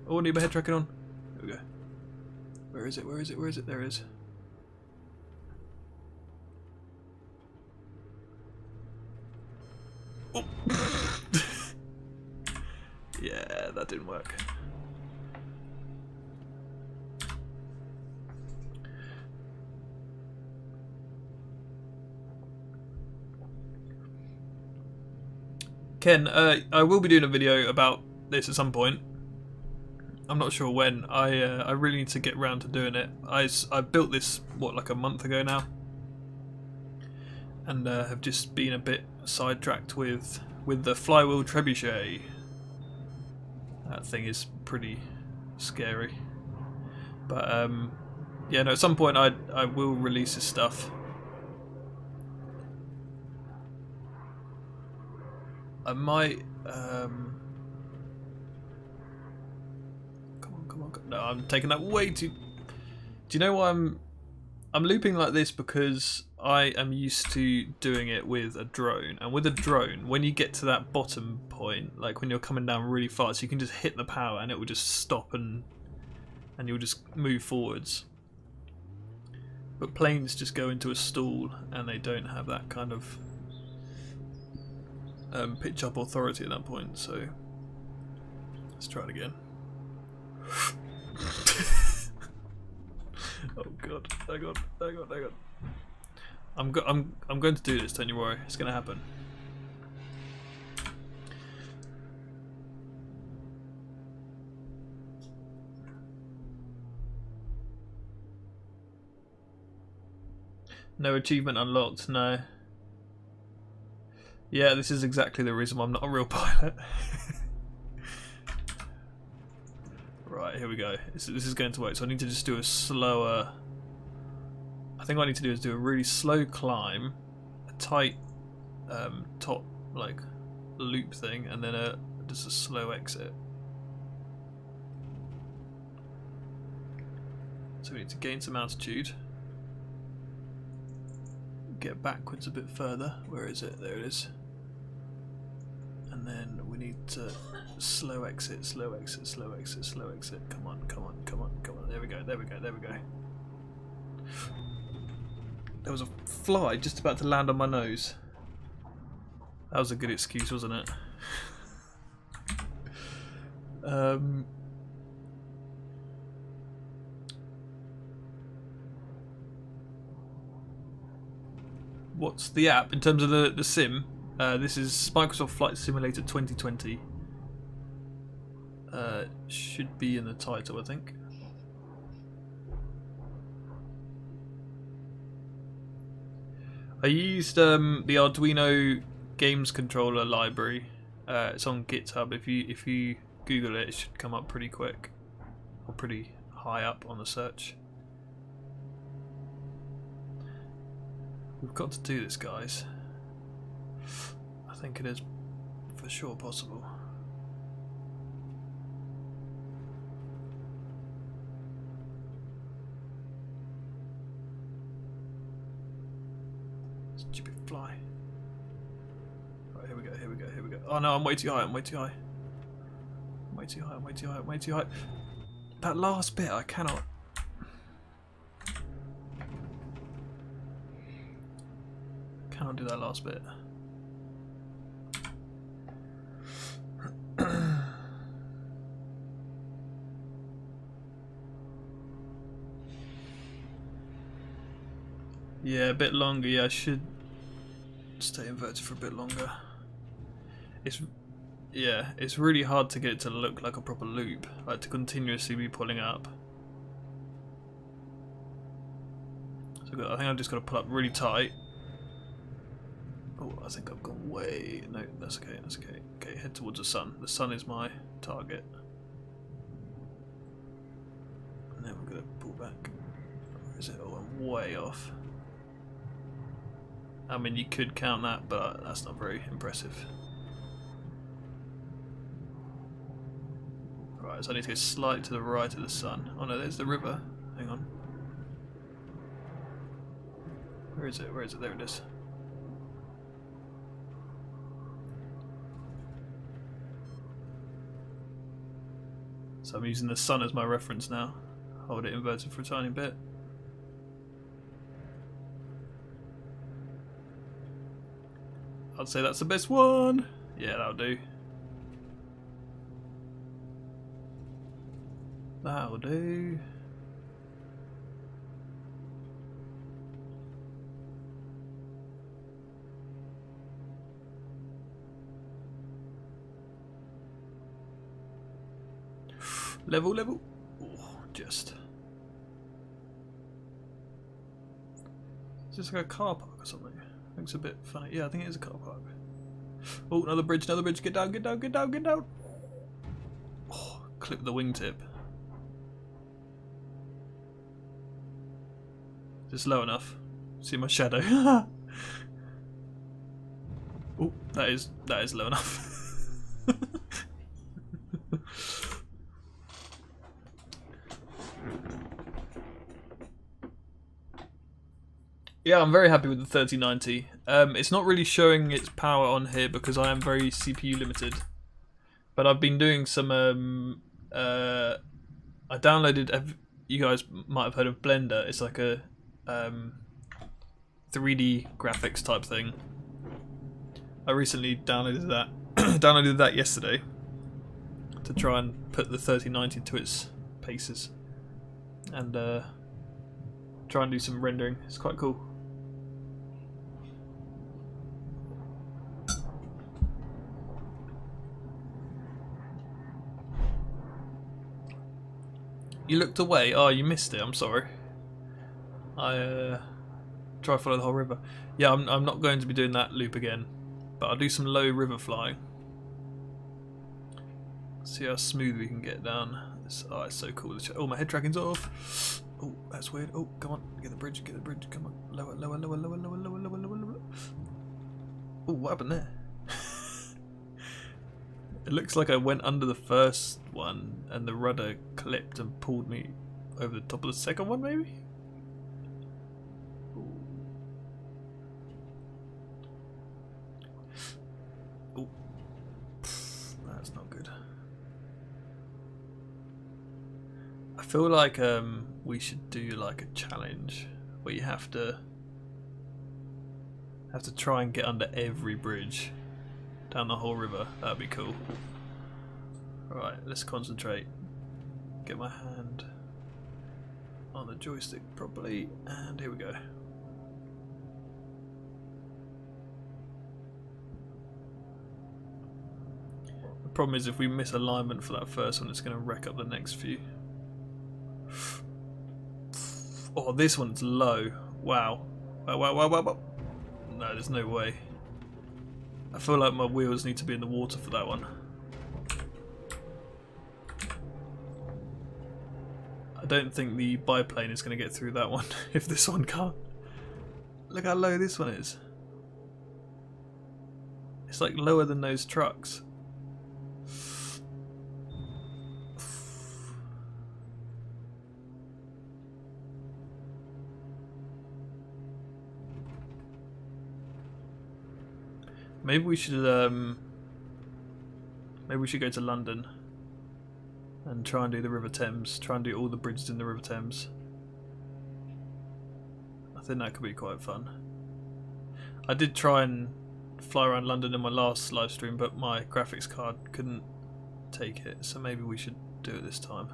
Oh, I need my head tracking on. There we go. Where is it? Where is it? Where is it? There it is. Oh. Yeah, that didn't work. Ken, I will be doing a video about this at some point. I'm not sure when. I really need to get round to doing it. I built this, what, like a month ago now, and have just been a bit sidetracked with the flywheel trebuchet. That thing is pretty scary. But yeah, no, at some point I will release this stuff. I might come on. No, I'm taking that way too. Do you know why I'm looping like this? Because I am used to doing it with a drone, and with a drone, when you get to that bottom point, like when you're coming down really fast, you can just hit the power and it will just stop and you'll just move forwards. But planes just go into a stall and they don't have that kind of pitch up authority at that point. So let's try it again. Oh god! Hang on! I'm going to do this. Don't you worry. It's going to happen. No achievement unlocked. No. Yeah, this is exactly the reason why I'm not a real pilot. Right, here we go. This is going to work. So I need to just do a slower. I think what I need to do is do a really slow climb, a tight top like loop thing, and then just a slow exit. So we need to gain some altitude, get backwards a bit further. Where is it? There it is. And then we need to slow exit, slow exit, slow exit, slow exit. Come on. There we go. There was a fly just about to land on my nose. That was a good excuse, wasn't it? What's the app in terms of the sim? This is Microsoft Flight Simulator 2020. Should be in the title, I think. I used the Arduino games controller library. It's on GitHub. If you Google it, it should come up pretty quick, or pretty high up on the search. We've got to do this, guys. I think it is for sure possible. Stupid fly. Right, here we go. Oh no, I'm way too high. I'm way too high. That last bit, I cannot. Cannot do that last bit. Yeah, a bit longer. Yeah, I should stay inverted for a bit longer. It's really hard to get it to look like a proper loop, like to continuously be pulling up. So I think I've just got to pull up really tight. Oh, I think I've gone way. No, that's okay. Okay, head towards the sun. The sun is my target. And then we're going to pull back. Where is it? Oh, I'm way off. I mean, you could count that, but that's not very impressive. Right, so I need to go slightly to the right of the sun. Oh no, there's the river. Hang on. Where is it? There it is. So I'm using the sun as my reference now. Hold it inverted for a tiny bit. I'd say that's the best one. Yeah, that'll do. That'll do. Level. Oh, just. Is this like a car park or something? Looks a bit funny. Yeah, I think it is a car park. Oh, another bridge. Get down. Oh, clip the wingtip. Is this low enough? See my shadow? Oh, that is low enough. Yeah, I'm very happy with the 3090. It's not really showing its power on here because I am very CPU limited. But I've been doing some. I downloaded. You guys might have heard of Blender. It's like a 3D graphics type thing. I recently downloaded that. Downloaded that yesterday to try and put the 3090 to its paces and try and do some rendering. It's quite cool. You looked away. Oh, you missed it. I'm sorry. I try to follow the whole river. Yeah, I'm not going to be doing that loop again, but I'll do some low river flying. See how smooth we can get down. Oh, it's so cool. Oh, my head tracking's off. Oh, that's weird. Oh, come on, get the bridge. Come on, lower. Oh, what happened there? It looks like I went under the first one and the rudder clipped and pulled me over the top of the second one, maybe? Oh, that's not good. I feel like we should do like a challenge where you have to try and get under every bridge down the whole river. That'd be cool. Alright, let's concentrate. Get my hand on the joystick properly, and here we go. The problem is if we miss alignment for that first one, it's going to wreck up the next few. Oh, this one's low. Wow. Wow. No, there's no way. I feel like my wheels need to be in the water for that one. I don't think the biplane is going to get through that one if this one can't. Look how low this one is. It's like lower than those trucks. Maybe we should go to London and try and do the River Thames. Try and do all the bridges in the River Thames. I think that could be quite fun. I did try and fly around London in my last live stream, but my graphics card couldn't take it, so maybe we should do it this time.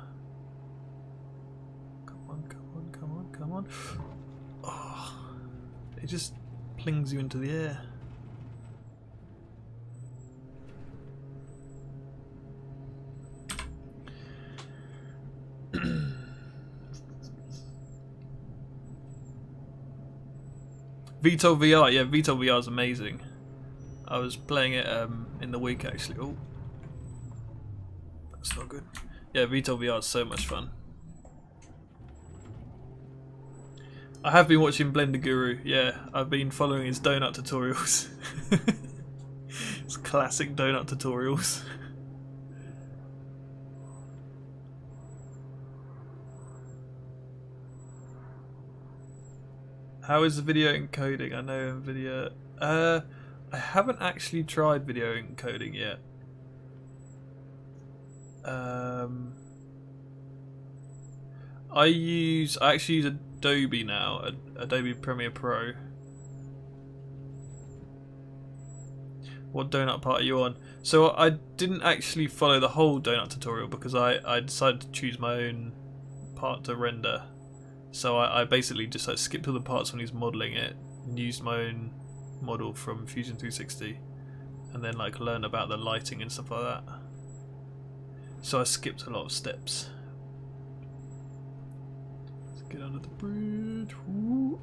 Come on. Oh, it just plings you into the air. VTOL VR, yeah, VTOL VR is amazing. I was playing it in the week actually. Oh, that's not good. Yeah, VTOL VR is so much fun. I have been watching Blender Guru. Yeah, I've been following his donut tutorials. It's classic donut tutorials. How is the video encoding? I know NVIDIA. I haven't actually tried video encoding yet. I actually use Adobe now, Adobe Premiere Pro. What donut part are you on? So I didn't actually follow the whole donut tutorial because I decided to choose my own part to render. So I basically just like skipped all the parts when he's modelling it and used my own model from Fusion 360 and then like learn about the lighting and stuff like that. So I skipped a lot of steps. Let's get under the bridge. Woo.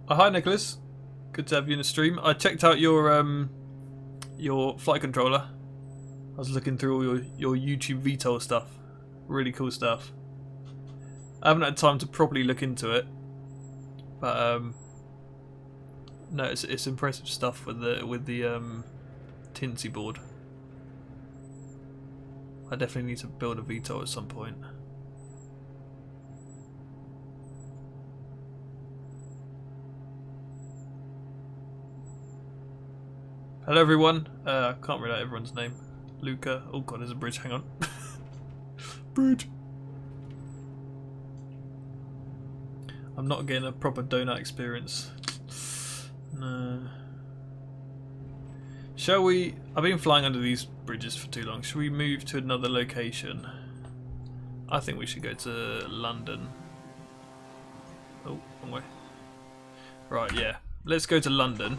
Oh, hi Nicholas. Good to have you in the stream. I checked out your flight controller. I was looking through all your YouTube VTOL stuff. Really cool stuff. I haven't had time to properly look into it, but no, it's impressive stuff with the Tinsy board. I definitely need to build a VTOL at some point. Hello everyone. I can't read out everyone's name. Luca. Oh god, there's a bridge. Hang on. Bridge. I'm not getting a proper donut experience. No. Shall we? I've been flying under these bridges for too long. Should we move to another location? I think we should go to London. Oh, wrong way. Right, yeah. Let's go to London.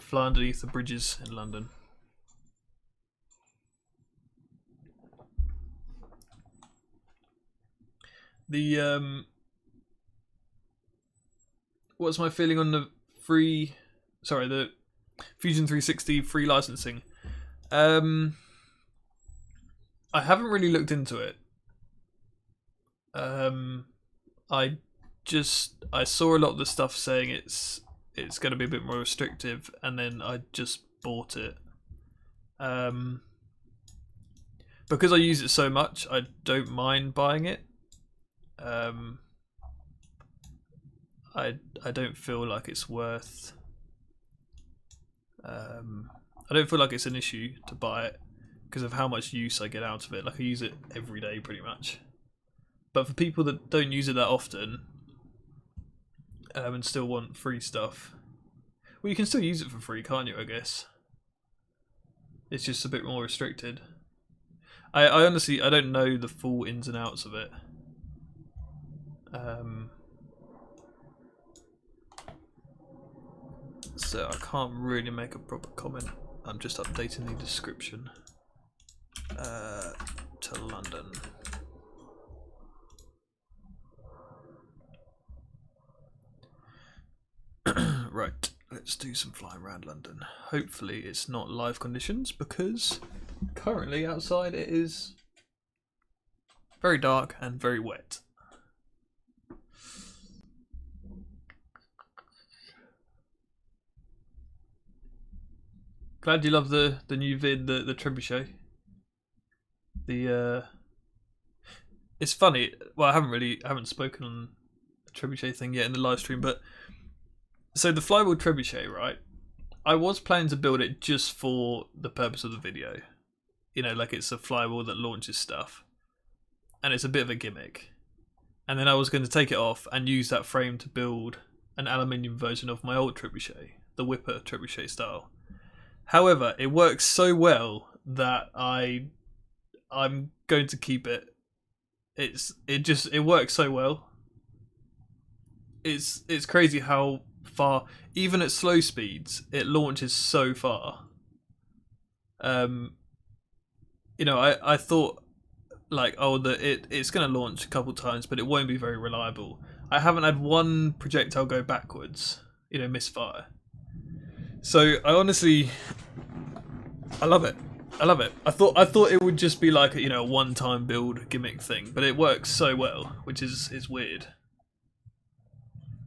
Fly underneath the bridges in London. The what's my feeling on the the Fusion 360 free licensing? I haven't really looked into it. I saw a lot of the stuff saying it's going to be a bit more restrictive, and then I just bought it. Because I use it so much, I don't mind buying it. I don't feel like it's worth. I don't feel like it's an issue to buy it because of how much use I get out of it. Like I use it every day pretty much. But for people that don't use it that often and still want free stuff, well, you can still use it for free, can't you? I guess it's just a bit more restricted. I honestly don't know the full ins and outs of it. So I can't really make a proper comment. I'm just updating the description to London. Right, let's do some flying around London. Hopefully it's not live conditions because currently outside it is very dark and very wet. Glad you love the new vid, the trebuchet. It's funny. Well, I haven't spoken on the trebuchet thing yet in the live stream, but so the flywheel trebuchet, right? I was planning to build it just for the purpose of the video. You know, like it's a flywheel that launches stuff, and it's a bit of a gimmick. And then I was going to take it off and use that frame to build an aluminium version of my old trebuchet, the Whipper trebuchet style. However, it works so well that I'm going to keep it. It works so well. It's crazy how far, even at slow speeds, it launches so far. You know, I thought like, oh, it's going to launch a couple times, but it won't be very reliable. I haven't had one projectile go backwards, you know, misfire. So I honestly, I love it. I love it. I thought it would just be like a, you know, a one-time build gimmick thing, but it works so well, which is weird.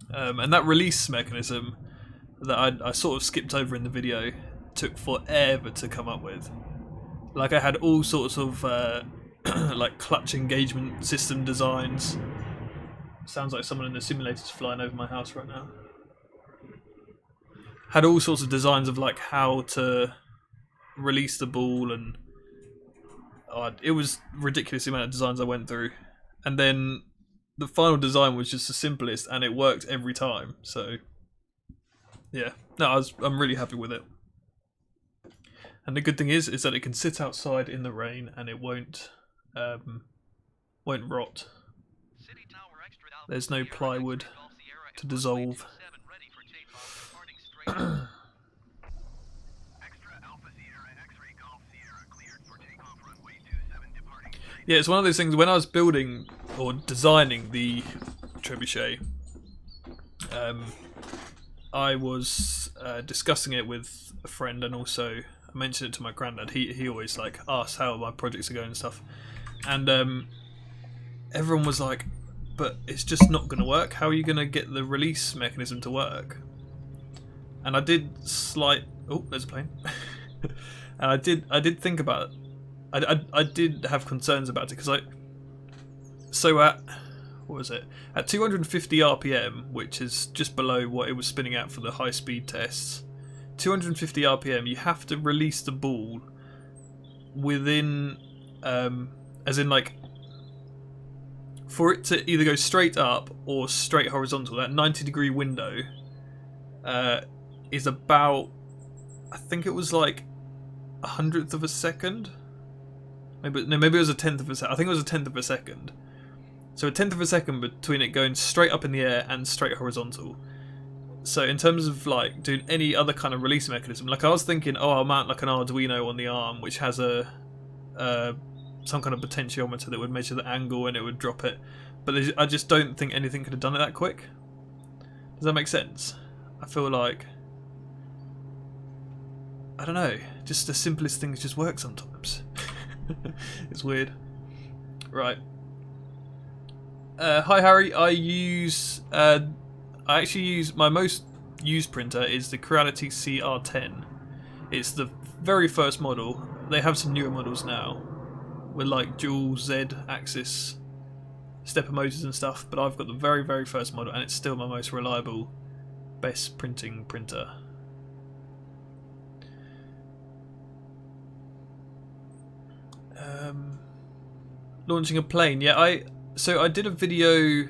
And that release mechanism that I sort of skipped over in the video took forever to come up with. Like I had all sorts of like clutch engagement system designs. Sounds like someone in the simulator's flying over my house right now. Had all sorts of designs of like how to release the ball, and it was ridiculous the amount of designs I went through. And then the final design was just the simplest, and it worked every time. So yeah, no, I'm really happy with it. And the good thing is that it can sit outside in the rain and it won't rot. There's no plywood to dissolve. Yeah, it's one of those things. When I was building or designing the trebuchet, I was discussing it with a friend, and also I mentioned it to my granddad. He always like asks how my projects are going and stuff, and everyone was like, "But it's just not going to work. How are you going to get the release mechanism to work?" And I did oh, there's a plane. And I did think about it. I did have concerns about it, because at what was it, at 250 RPM, which is just below what it was spinning at for the high speed tests, 250 RPM, you have to release the ball within as in, like, for it to either go straight up or straight horizontal. That 90-degree window is about, I think it was like 100th of a second. Maybe it was a 10th of a second. I think it was a 10th of a second. So a 10th of a second between it going straight up in the air and straight horizontal. So in terms of like doing any other kind of release mechanism, like I was thinking, oh, I'll mount like an Arduino on the arm, which has a some kind of potentiometer that would measure the angle and it would drop it. But I just don't think anything could have done it that quick. Does that make sense? I feel like, I don't know, just the simplest things just work sometimes. It's weird. Right. Hi Harry. I actually use my most used printer is the Creality CR10. It's the very first model. They have some newer models now with like dual Z axis stepper motors and stuff, but I've got the very, very first model, and it's still my most reliable, best printing printer. Launching a plane. Yeah, I did a video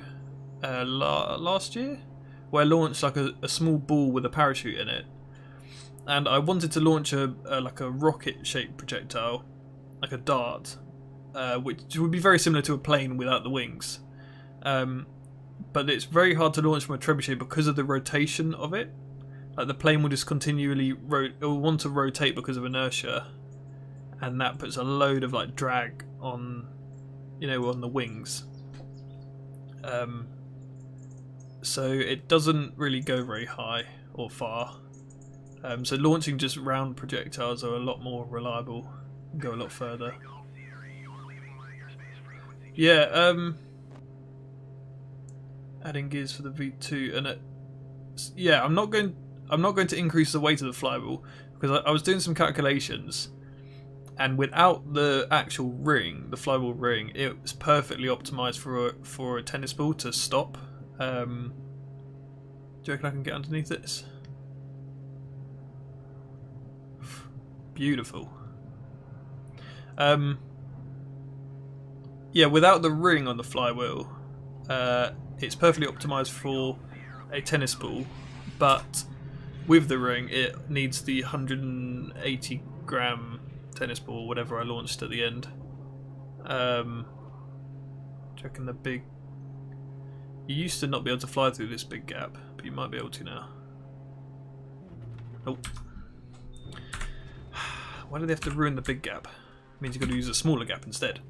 last year where I launched like a small ball with a parachute in it, and I wanted to launch like a rocket shaped projectile, like a dart, which would be very similar to a plane without the wings, but it's very hard to launch from a trebuchet because of the rotation of it. Like the plane will just continually it will want to rotate because of inertia, and that puts a load of like drag on, on the wings. So it doesn't really go very high or far. So launching just round projectiles are a lot more reliable, go a lot further. Yeah, adding gears for the V2, and yeah, I'm not going to increase the weight of the flywheel, because I was doing some calculations. And without the actual ring, the flywheel ring, it was perfectly optimized for a tennis ball to stop. Do you reckon I can get underneath this? Beautiful. Yeah, without the ring on the flywheel, it's perfectly optimized for a tennis ball, but with the ring, it needs the 180 gram tennis ball, whatever I launched at the end. Do you reckon the big... You used to not be able to fly through this big gap, but you might be able to now. Nope. Why do they have to ruin the big gap? It means you've got to use a smaller gap instead.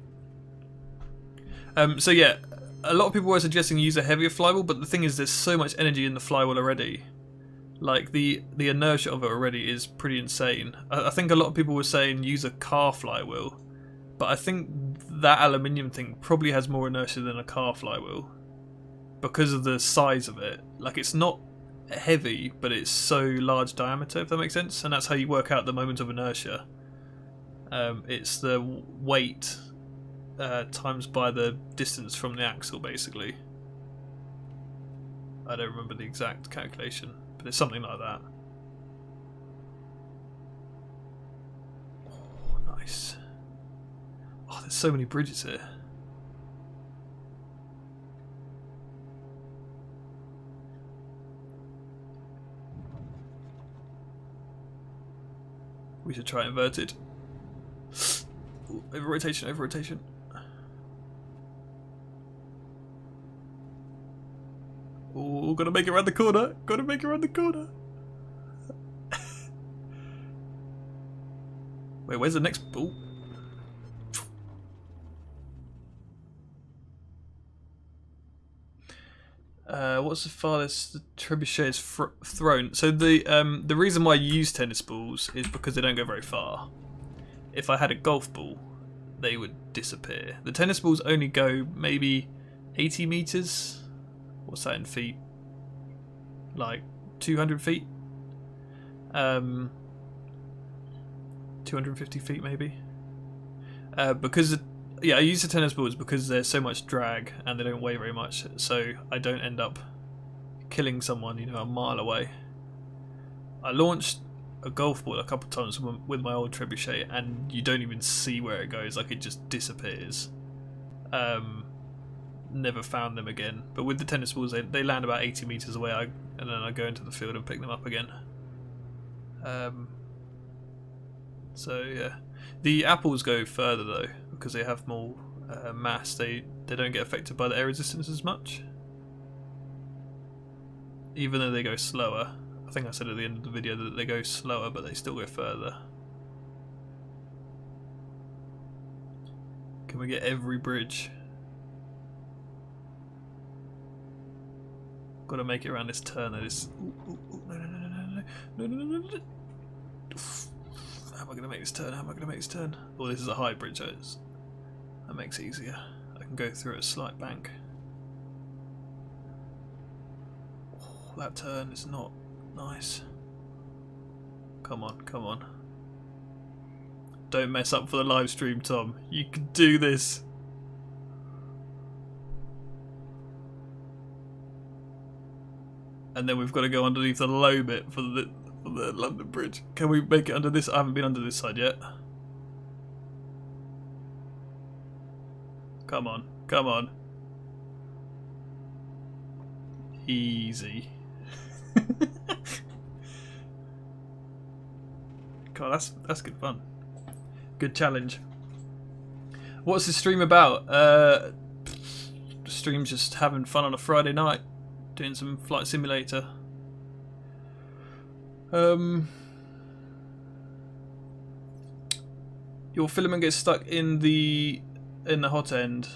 So yeah, a lot of people were suggesting use a heavier flywheel, but the thing is there's so much energy in the flywheel already. Like the inertia of it already is pretty insane. I think a lot of people were saying use a car flywheel, but I think that aluminium thing probably has more inertia than a car flywheel because of the size of it. Like it's not heavy, but it's so large diameter, if that makes sense, and that's how you work out the moment of inertia. It's the weight times by the distance from the axle, basically. I don't remember the exact calculation, but it's something like that. Oh, there's so many bridges here. We should try inverted. Ooh, over rotation, over rotation. Oh, gotta make it around the corner. Gotta make it around the corner. Wait, where's the next ball? What's the farthest the trebuchet is thrown? So the reason why you use tennis balls is because they don't go very far. If I had a golf ball, they would disappear. The tennis balls only go maybe 80 meters. What's that in feet? Like 200 feet? 250 feet maybe. Because yeah, I use the tennis balls because there's so much drag and they don't weigh very much, so I don't end up killing someone, you know, a mile away. I launched a golf ball a couple of times with my old trebuchet, and you don't even see where it goes, like it just disappears. Never found them again. But with the tennis balls, they land about 80 meters away, and then I go into the field and pick them up again. So yeah, the apples go further though because they have more mass. They don't get affected by the air resistance as much, even though they go slower. I think I said at the end of the video that they go slower, but they still go further. Can we get every bridge? Got to make it around this turn. That is. No. How am I going to make this turn? How am I going to make this turn? Oh, this is a high bridge. That makes it easier. I can go through a slight bank. Oh, that turn is not nice. Come on, come on. Don't mess up for the live stream, Tom. You can do this. And then we've got to go underneath the low bit for the London Bridge. Can we make it under this? I haven't been under this side yet. Come on, come on. Easy. God, that's good fun. Good challenge. What's the stream about? The stream's just having fun on a Friday night, doing some flight simulator. Your filament gets stuck in the hot end.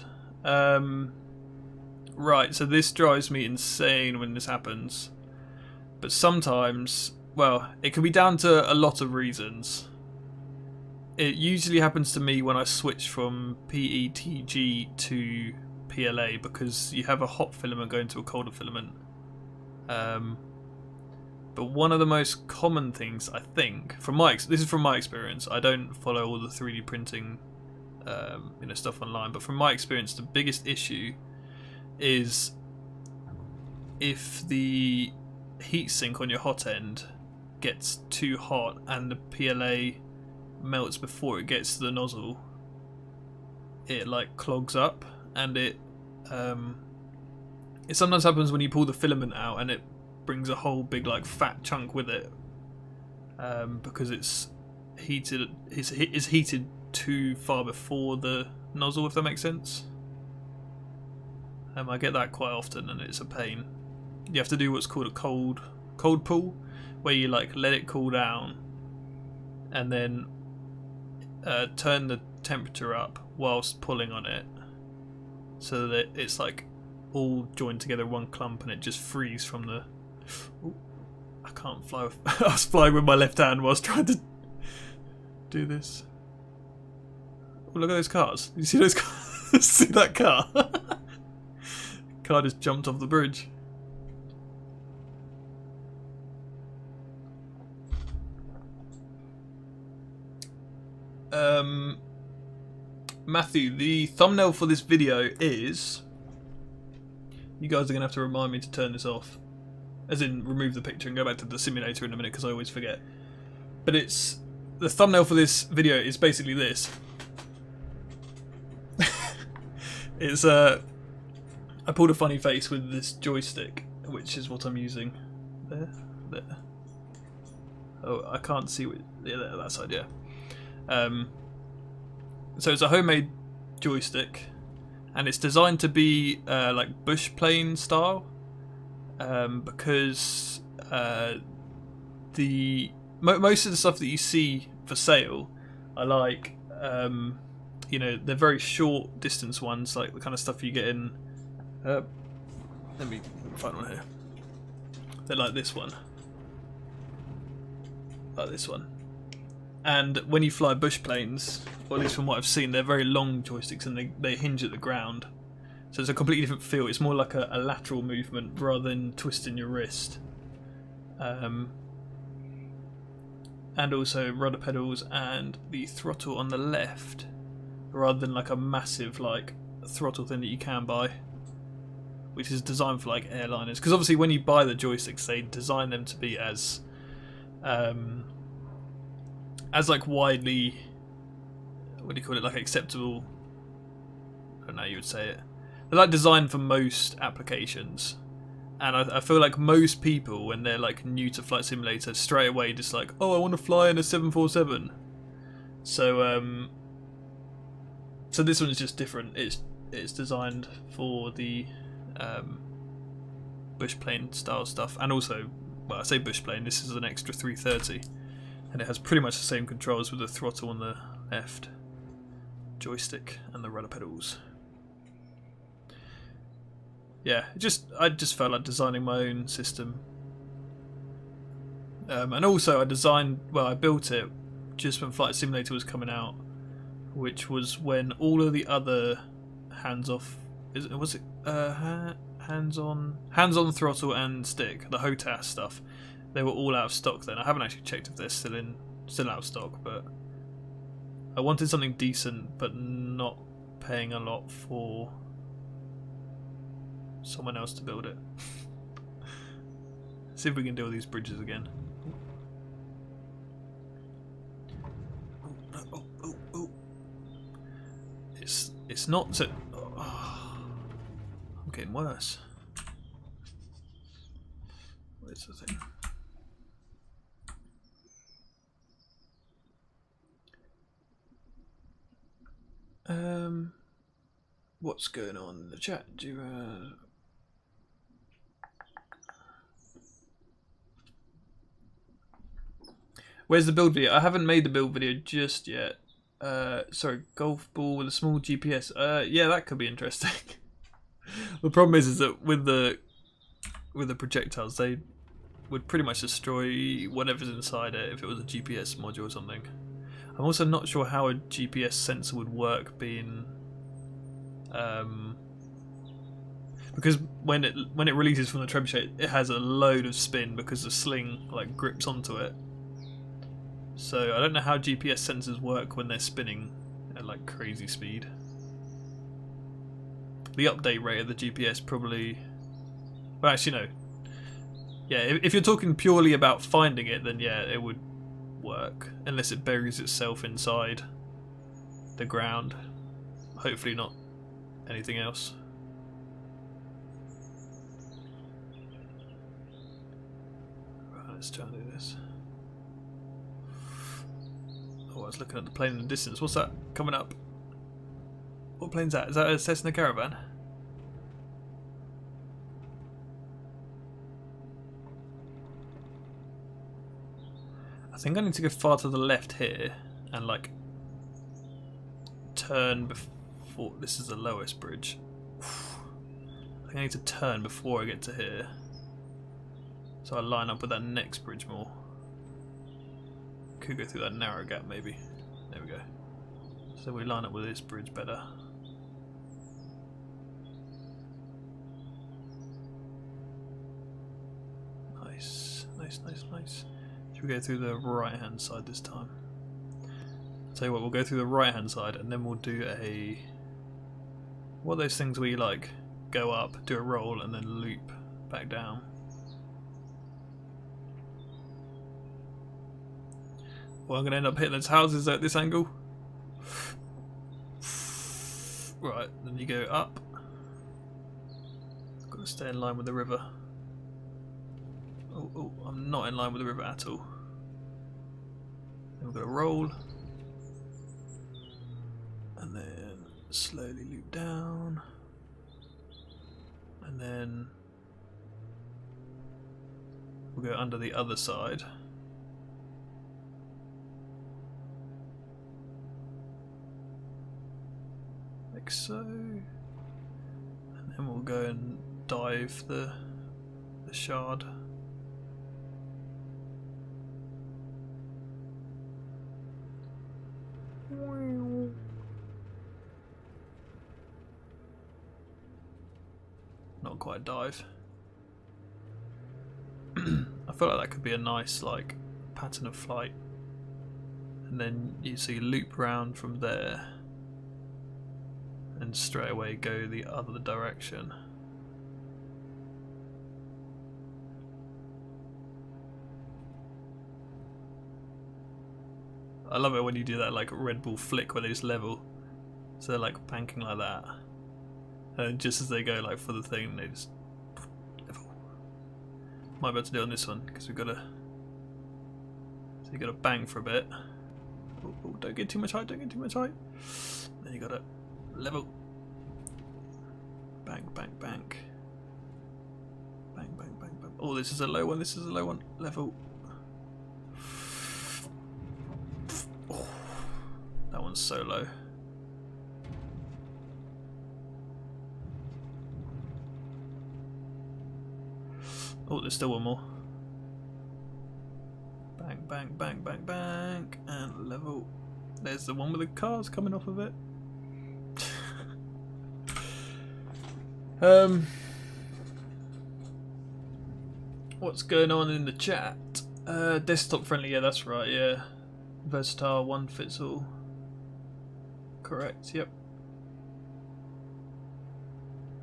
Right, so this drives me insane when this happens. But sometimes, well, it can be down to a lot of reasons. It usually happens to me when I switch from PETG to PLA because you have a hot filament going to a colder filament. But one of the most common things, I think, this is from my experience. I don't follow all the 3D printing, stuff online. But from my experience, the biggest issue is if the heatsink on your hot end gets too hot and the PLA melts before it gets to the nozzle. It like clogs up, and it sometimes happens when you pull the filament out and it brings a whole big like fat chunk with it, because it's heated too far before the nozzle, if that makes sense. I get that quite often and it's a pain. You have to do what's called a cold pull, where you like let it cool down and then turn the temperature up whilst pulling on it, so that it's like all joined together in one clump and it just frees from the... Ooh, I can't fly with... I was flying with my left hand whilst trying to do this. Oh, look at those cars. You see those cars? See that car? Car just jumped off the bridge. Matthew, the thumbnail for this video is... You guys are going to have to remind me to turn this off. As in, remove the picture and go back to the simulator in a minute, because I always forget. But it's... The thumbnail for this video is basically this. It's I pulled a funny face with this joystick, which is what I'm using. There. Oh, I can't see what. Yeah, there, that side. Yeah. So it's a homemade joystick, and it's designed to be like bush plane style, because most of the stuff that you see for sale are like you know, they're very short distance ones, like the kind of stuff you get in. Let me find one here. They're like this one, and when you fly bush planes, or at least from what I've seen, they're very long joysticks and they hinge at the ground. So it's a completely different feel. It's more like a lateral movement rather than twisting your wrist. And also rudder pedals and the throttle on the left, rather than like a massive like throttle thing that you can buy, which is designed for like airliners. Because obviously when you buy the joysticks, they design them to be as like widely, what do you call it, like acceptable, I don't know how you would say it. They're like designed for most applications, and I feel like most people, when they're like new to Flight Simulator, straight away just like, oh, I want to fly in a 747. So so this one is just different. It's designed for the bush plane style stuff, and also, well, I say bush plane, this is an extra 330, and it has pretty much the same controls with the throttle on the left, joystick, and the rudder pedals. Yeah, I just felt like designing my own system, and also I built it just when Flight Simulator was coming out, which was when all of the other hands-on throttle and stick, the HOTAS stuff, they were all out of stock then. I haven't actually checked if they're still out of stock, but I wanted something decent but not paying a lot for someone else to build it. See if we can do all these bridges again. Oh. It's not so. Oh, I'm getting worse. Where's the thing? What's going on in the chat? Do you, where's the build video? I haven't made the build video just yet. Sorry, golf ball with a small GPS. Yeah, that could be interesting. The problem is that with the projectiles, they would pretty much destroy whatever's inside it if it was a GPS module or something. I'm also not sure how a GPS sensor would work, being because when it releases from the trebuchet, it has a load of spin because the sling like grips onto it. So I don't know how GPS sensors work when they're spinning at like crazy speed. The update rate of the GPS probably, well, actually no. Yeah, if you're talking purely about finding it, then yeah, it would work, unless it buries itself inside the ground. Hopefully not anything else. Right, let's try and do this. Oh, I was looking at the plane in the distance. What's that coming up? What plane's that? Is that a Cessna Caravan? I think I need to go far to the left here and like turn before. This is the lowest bridge. I think I need to turn before I get to here, so I line up with that next bridge more. Could go through that narrow gap maybe. There we go. So we line up with this bridge better. Nice. Should we go through the right hand side this time? I'll tell you what, we'll go through the right hand side and then we'll do a, what are those things where you like go up, do a roll and then loop back down? Well, I'm going to end up hitting those houses at this angle. Right, then you go up. Got to stay in line with the river. Oh, I'm not in line with the river at all. Then we've got to roll. And then slowly loop down. And then we'll go under the other side. Like so. And then we'll go and dive the shard. Not quite dive. I feel like that could be a nice like pattern of flight. And then you loop round from there and straight away go the other direction. I love it when you do that like Red Bull flick where they just level. So they're like banking like that. And just as they go like for the thing, they just level. Might be able to do it on this one because we've got to. So you got to bang for a bit. Oh, don't get too much height. Don't get too much height. Then you got to level. Bang, bang, bang. Bang, bang, bang, bang. Oh, this is a low one. This is a low one. Level. Oh, that one's so low. Oh, there's still one more. Bang, bang, bang, bang, bang, and level. There's the one with the cars coming off of it. What's going on in the chat? Desktop friendly, yeah, that's right, yeah. Versatile, one fits all. Correct, yep.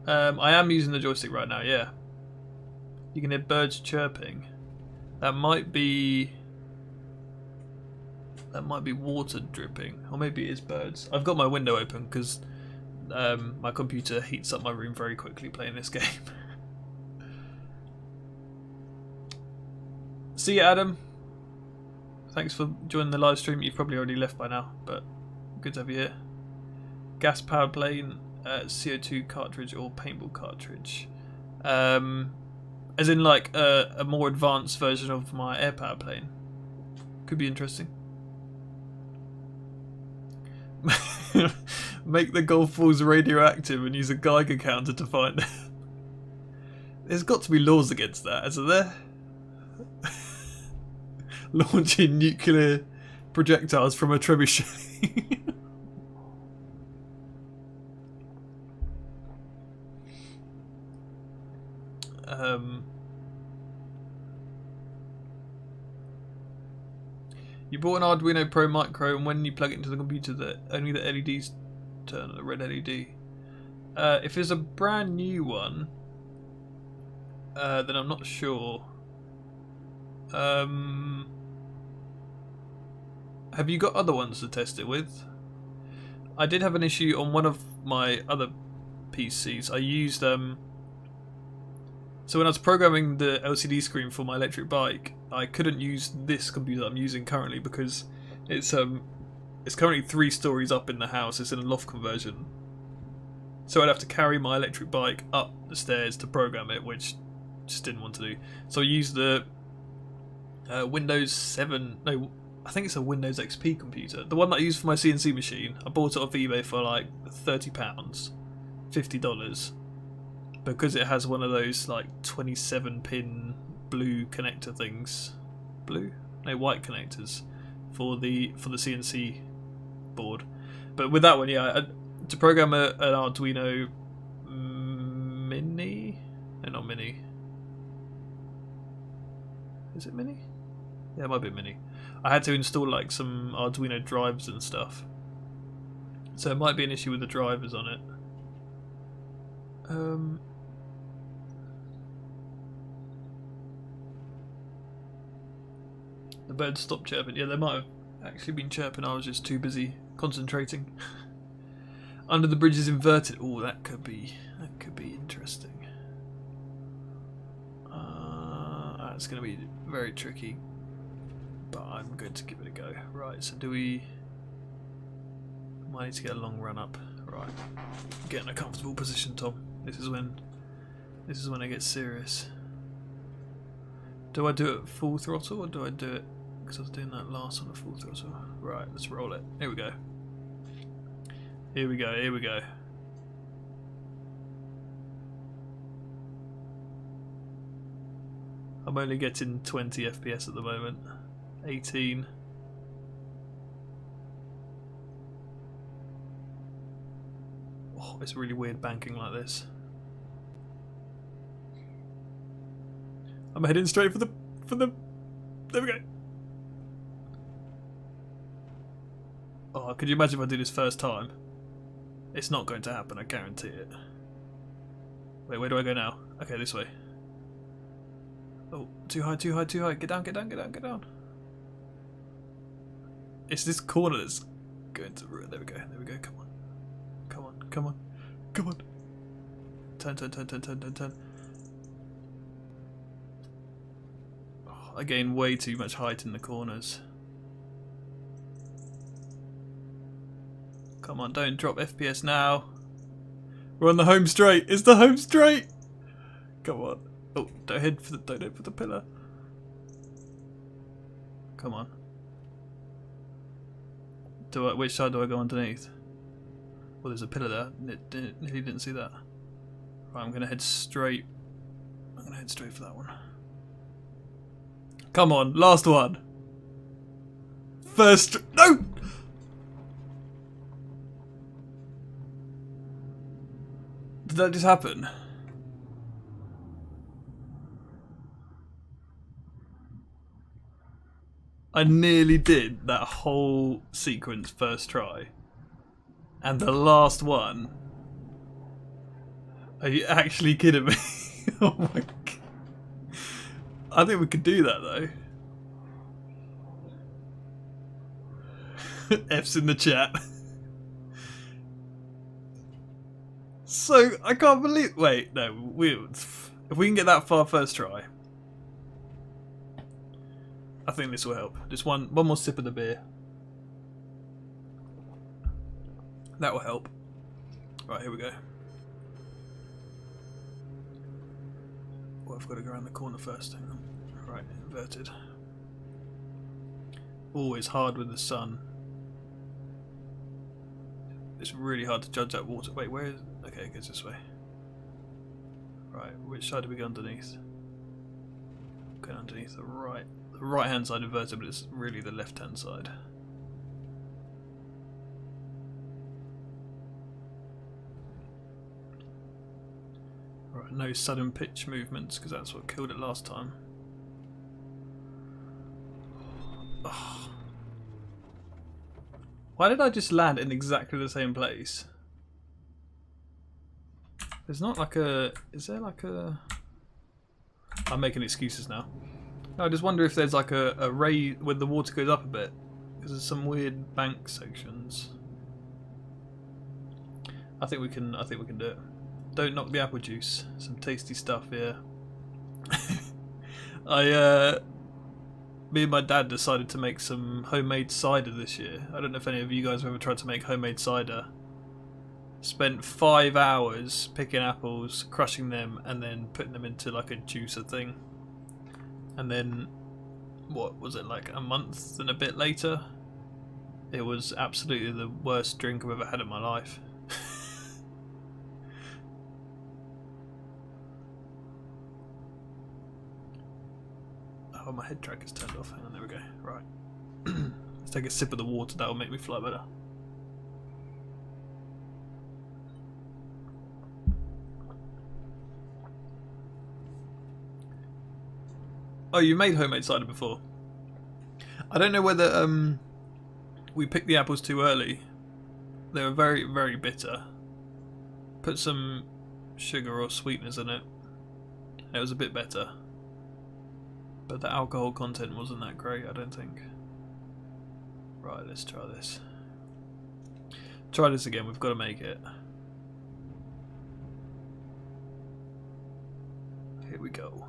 I am using the joystick right now, yeah. You can hear birds chirping. That might be water dripping, or maybe it is birds. I've got my window open because my computer heats up my room very quickly playing this game. See you, Adam. Thanks for joining the live stream. You've probably already left by now, but good to have you here. Gas powered plane, CO2 cartridge or paintball cartridge. As in like a more advanced version of my air power plane. Could be interesting. Make the golf balls radioactive and use a Geiger counter to find it. There's got to be laws against that, isn't there? Launching nuclear projectiles from a trebuchet. You bought an Arduino Pro Micro, and when you plug it into the computer, only the LEDs turn on, the red LED. If it's a brand new one, then I'm not sure. Have you got other ones to test it with? I did have an issue on one of my other PCs. I used so when I was programming the LCD screen for my electric bike, I couldn't use this computer I'm using currently because it's currently 3 stories up in the house. It's in a loft conversion, so I'd have to carry my electric bike up the stairs to program it, which just didn't want to do. So I used the Windows 7. No, I think it's a Windows XP computer. The one that I use for my CNC machine. I bought it off eBay for like £30, $50. Because it has one of those like 27-pin blue connector things, white connectors for the CNC board. But with that one, yeah, to program an Arduino Mini, no, not Mini. Is it Mini? Yeah, it might be Mini. I had to install like some Arduino drivers and stuff, so it might be an issue with the drivers on it. The birds stopped chirping. Yeah, they might have actually been chirping. I was just too busy concentrating. Under the bridge is inverted. Oh, that could be interesting. That's going to be very tricky, but I'm going to give it a go. Right, so do we... Might need to get a long run up. Right, get in a comfortable position, Tom. This is when it gets serious. Do I do it full throttle or do I do it because I was doing that last one at full throttle? Right, let's roll it. Here we go. Here we go. Here we go. I'm only getting 20 FPS at the moment. 18. Oh, it's really weird banking like this. I'm heading straight for the there we go. Oh, could you imagine if I do this first time? It's not going to happen, I guarantee it. Wait, where do I go now? Okay, this way. Oh, too high, too high, too high. Get down, get down, get down, get down. It's this corner that's going to ruin. There we go, there we go. Come on. Come on, come on, come on. Turn, turn, turn, turn, turn, turn, turn. Oh, I gain way too much height in the corners. Come on, don't drop FPS now. We're on the home straight. It's the home straight. Come on. Oh, don't head for the pillar. Come on. Which side do I go underneath? Well, there's a pillar there. He didn't see that. Right, I'm gonna head straight. I'm gonna head straight for that one. Come on, last one. First. No. Did that just happen? I nearly did that whole sequence first try. And the last one... Are you actually kidding me? Oh my god. I think we could do that though. F's in the chat. So, I can't believe... Wait, no. If we can get that far first try... I think this will help. Just one more sip of the beer. That will help. Right, here we go. Oh, I've got to go around the corner first. Hang on. Right, inverted. Always hard with the sun. It's really hard to judge that water. Wait, where is... Okay, it goes this way. Right, which side do we go underneath? Going underneath the right. The right hand side inverted, but it's really the left hand side. Right, no sudden pitch movements because that's what killed it last time. Oh. Why did I just land in exactly the same place? There's not like a... Is there like a... I'm making excuses now. I just wonder if there's like a ray when the water goes up a bit. Because there's some weird bank sections. I think we can do it. Don't knock the apple juice. Some tasty stuff here. Me and my dad decided to make some homemade cider this year. I don't know if any of you guys have ever tried to make homemade cider. Spent 5 hours picking apples, crushing them, and then putting them into like a juicer thing. And then, what was it, like a month and a bit later? It was absolutely the worst drink I've ever had in my life. Oh, my head track is turned off. Hang on, there we go. Right. Let's take a sip of the water, that'll make me fly better. Oh, you made homemade cider before? I don't know whether we picked the apples too early. They were very, very bitter. Put some sugar or sweeteners in it. It was a bit better. But the alcohol content wasn't that great, I don't think. Right, let's try this. Try this again, we've got to make it. Here we go.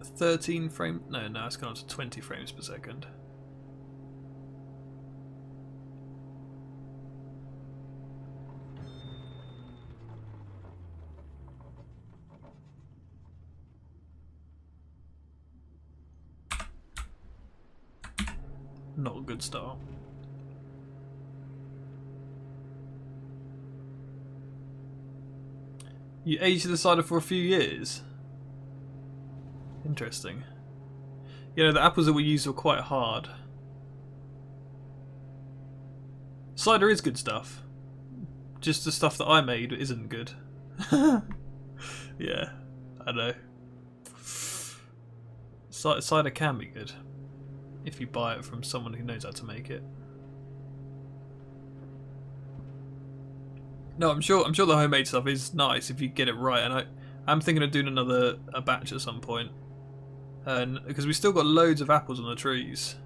$13 frames? No, it's gone up to 20 frames per second. Not a good start. You aged the cider for a few years? Interesting. You know, the apples that we used were quite hard. Cider is good stuff. Just the stuff that I made isn't good. Yeah, I know. Cider can be good if you buy it from someone who knows how to make it. No, I'm sure the homemade stuff is nice if you get it right, and I'm thinking of doing a batch at some point. And because we still got loads of apples on the trees,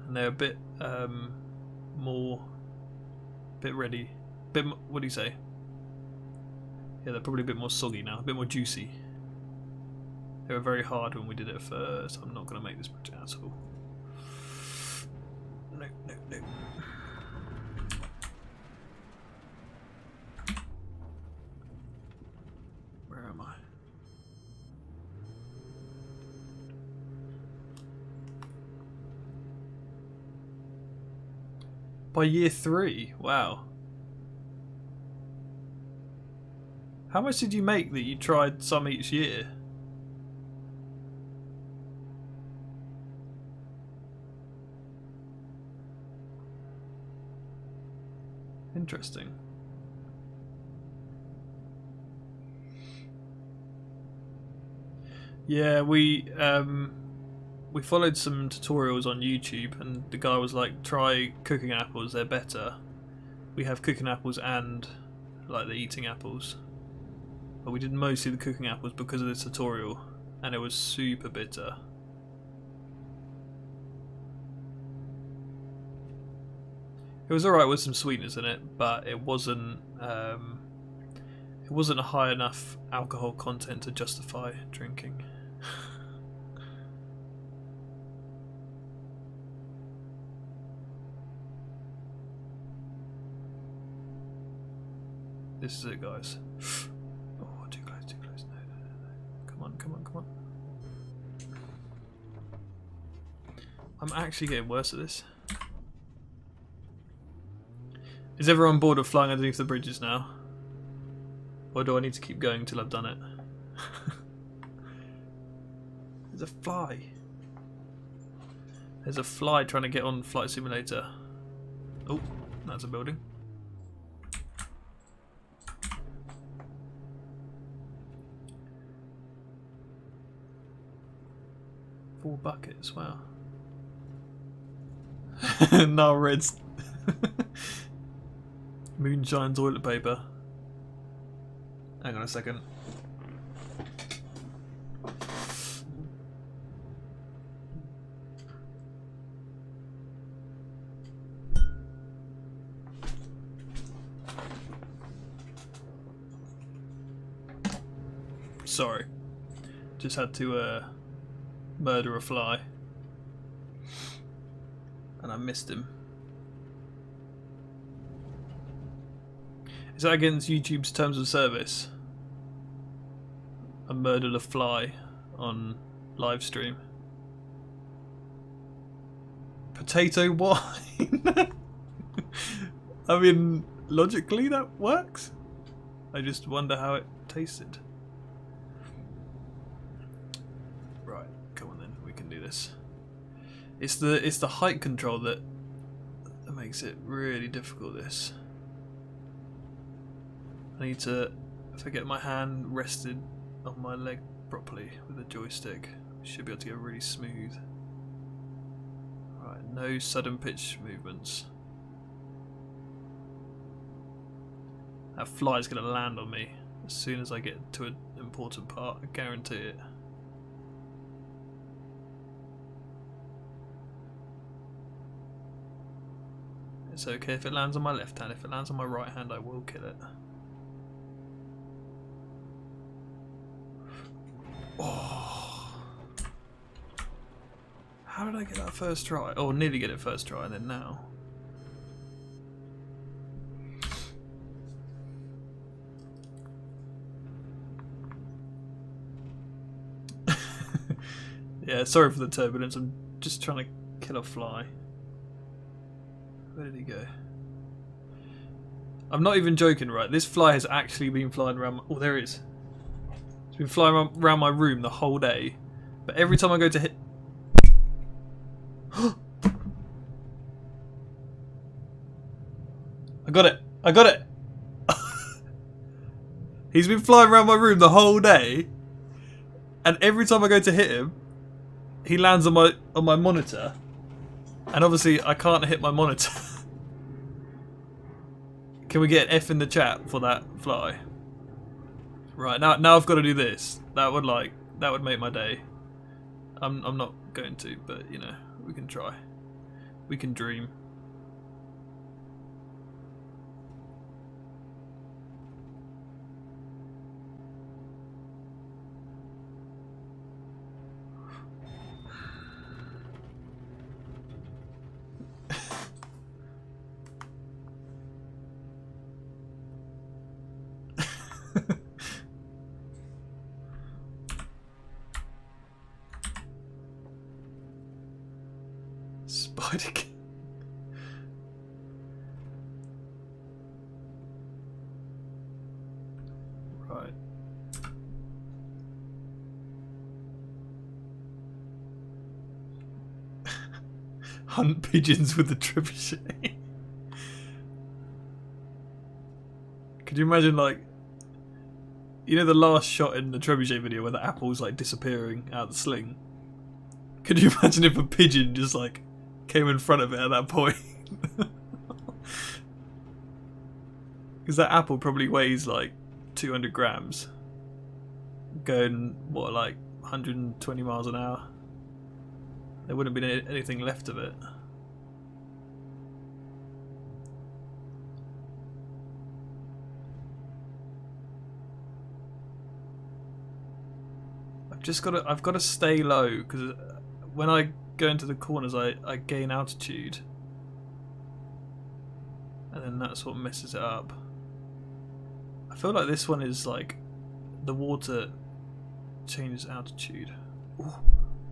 and they're a bit ready. What do you say? Yeah, they're probably a bit more soggy now, a bit more juicy. They were very hard when we did it first. I'm not going to make this batch at all. No. Where am I? By year 3, wow. How much did you make that you tried some each year? Interesting. Yeah, we followed some tutorials on YouTube, and the guy was like, try cooking apples, they're better. We have cooking apples and like the eating apples. But we did mostly the cooking apples because of the tutorial, and it was super bitter. It was alright with some sweetness in it, but it wasn't a high enough alcohol content to justify drinking. This is it, guys. Oh, too close. No. Come on. I'm actually getting worse at this. Is everyone bored of flying underneath the bridges now? Or do I need to keep going until I've done it? There's a fly. There's a fly trying to get on Flight Simulator. Oh, that's a building. Four buckets, wow. Now red's moonshine toilet paper. Hang on a second. Sorry. Just had to murder a fly. And I missed him. Is that against YouTube's terms of service? I murdered a fly on Livestream. Potato wine? I mean, logically that works. I just wonder how it tasted. Right, come on then, we can do this. It's the height control that makes it really difficult, this. I need to, if I get my hand rested on my leg properly with a joystick, I should be able to get really smooth. Right, no sudden pitch movements. That fly's going to land on me as soon as I get to an important part, I guarantee it. It's okay if it lands on my left hand. If it lands on my right hand, I will kill it. Oh. How did I get that first try? Oh, nearly get it first try, and then now. Yeah, sorry for the turbulence. I'm just trying to kill a fly. Where did he go? I'm not even joking, right? This fly has actually been flying around. Oh, there it is. It's been flying around my room the whole day. But every time I go to hit... I got it! I got it! He's been flying around my room the whole day. And every time I go to hit him, he lands on my monitor. And obviously I can't hit my monitor. Can we get an F in the chat for that fly? Right, now I've got to do this. That would make my day. I'm not going to, but you know, we can try. We can dream. Spider King. Right. Hunt pigeons with the trebuchet. Could you imagine, like, you know the last shot in the trebuchet video where the apple's like disappearing out the sling? Could you imagine if a pigeon just like came in front of it at that point? Because that apple probably weighs like 200 grams. Going, what, like 120 miles an hour? There wouldn't have been anything left of it. I've got to stay low, because when I go into the corners I gain altitude, and then that's what messes it up. I feel like this one is like the water changes altitude. Ooh,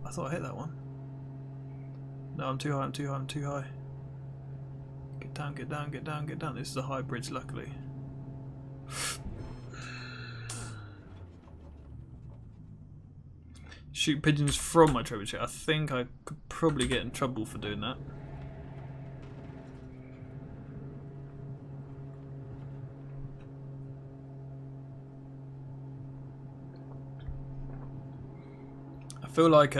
I thought I hit that one. No, I'm too high, I'm too high, I'm too high. Get down, get down, get down, get down. This is a high bridge, luckily. Shoot pigeons from my trebuchet. I think I could probably get in trouble for doing that. I feel like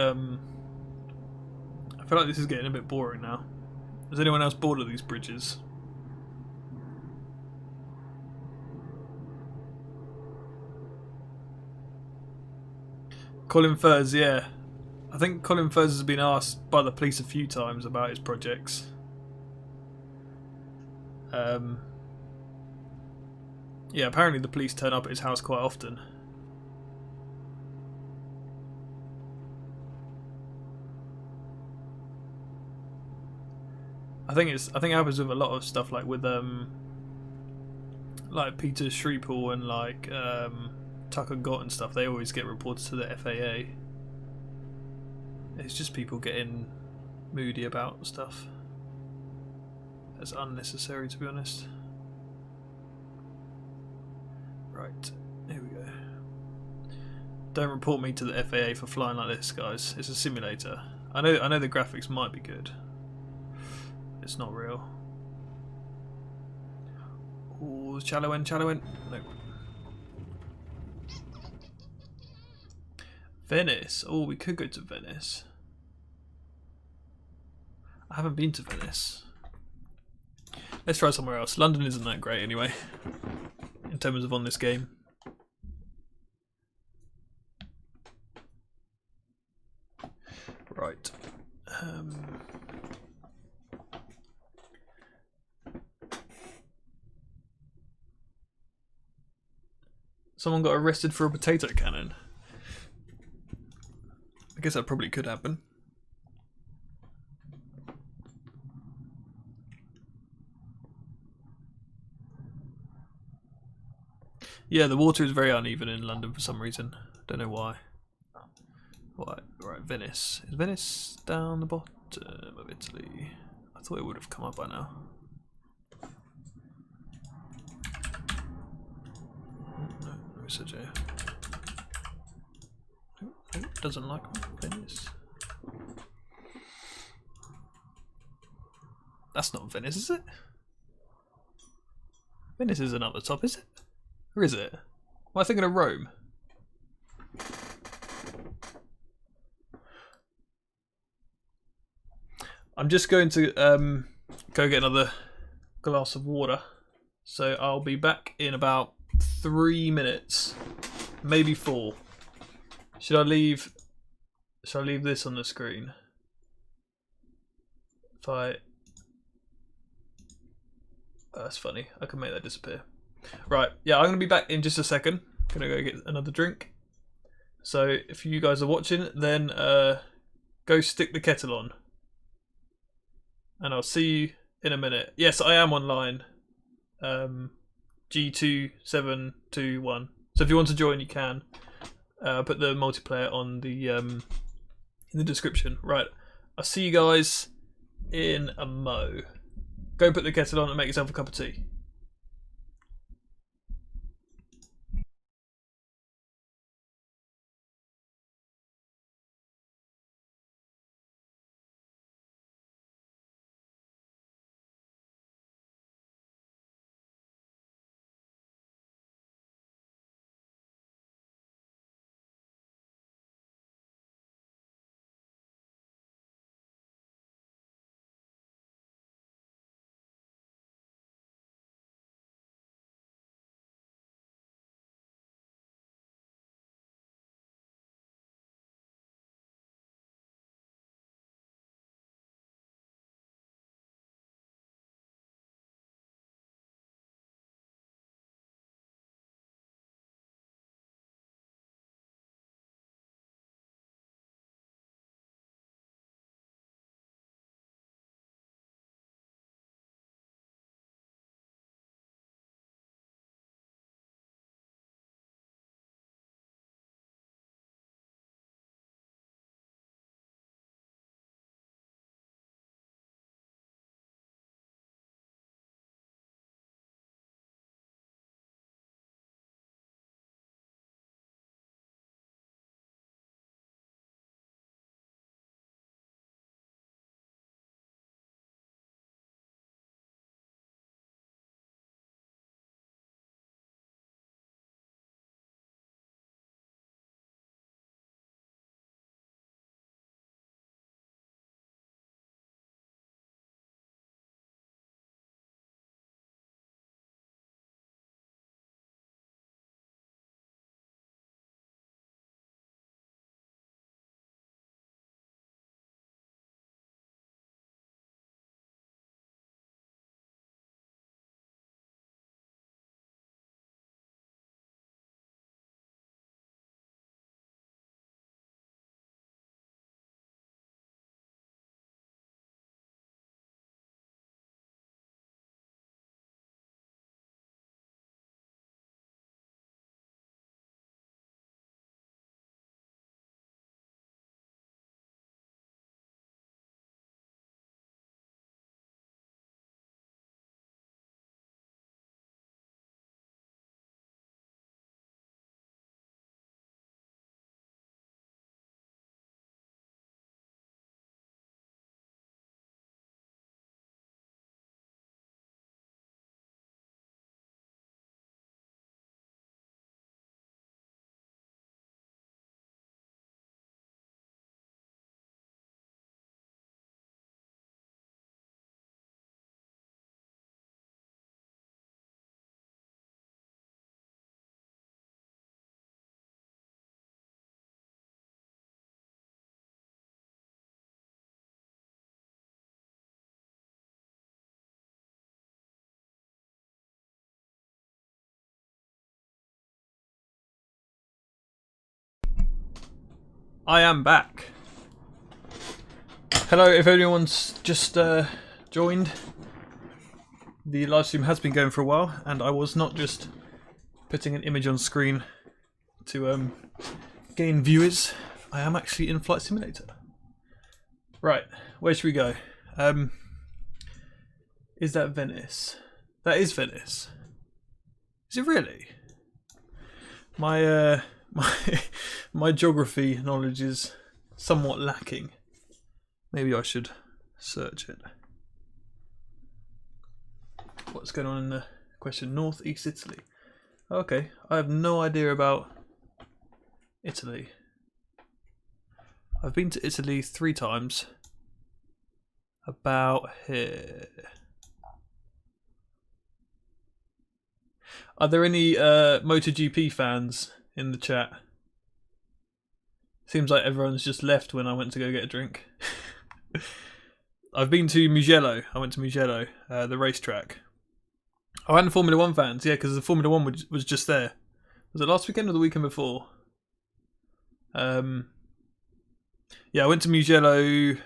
this is getting a bit boring now. Is anyone else bored of these bridges? Colin Furs, yeah. I think Colin Furs has been asked by the police a few times about his projects. Yeah, apparently the police turn up at his house quite often. I think it happens with a lot of stuff, like with like Peter Schreepel and like Tucker Gott and stuff. They always get reported to the FAA. It's just people getting moody about stuff. That's unnecessary, to be honest. Right, here we go. Don't report me to the FAA for flying like this, guys. It's a simulator. I know the graphics might be good. It's not real. Ooh, shallow end, shallow end. No. Venice. Oh, we could go to Venice. I haven't been to Venice. Let's try somewhere else. London isn't that great anyway, in terms of on this game. Right. Someone got arrested for a potato cannon. I guess that probably could happen. Yeah, the water is very uneven in London for some reason. Don't know why. Why? Right, Venice. Is Venice down the bottom of Italy? I thought it would have come up by now. No, research here. Nope, doesn't like me. Venice. That's not Venice, is it? Venice isn't up the top, is it? Or is it? Am I thinking of Rome? I'm just going to go get another glass of water. So I'll be back in about 3 minutes. Maybe 4. Should I leave this on the screen? If I... that's funny. I can make that disappear. Right, yeah, I'm going to be back in just a second. I'm going to go get another drink. So if you guys are watching, then go stick the kettle on. And I'll see you in a minute. Yes, I am online. G2721. So if you want to join, you can. Put the multiplayer on the in the description. Right, I'll see you guys in a mo. Go put the kettle on and make yourself a cup of tea. I am back. Hello, if anyone's just joined. The live stream has been going for a while, and I was not just putting an image on screen to gain viewers. I am actually in Flight Simulator. Right, where should we go? Is that Venice? That is Venice. Is it really? My my geography knowledge is somewhat lacking. Maybe I should search it. What's going on in the question? Northeast Italy. Okay, I have no idea about Italy. I've been to Italy 3 times. About here. Are there any MotoGP fans in the chat? Seems like everyone's just left when I went to go get a drink. I've been to Mugello. I went to Mugello, the racetrack. Oh, and the Formula 1 fans, yeah, because the Formula 1 was just there. Was it last weekend or the weekend before? Yeah, I went to Mugello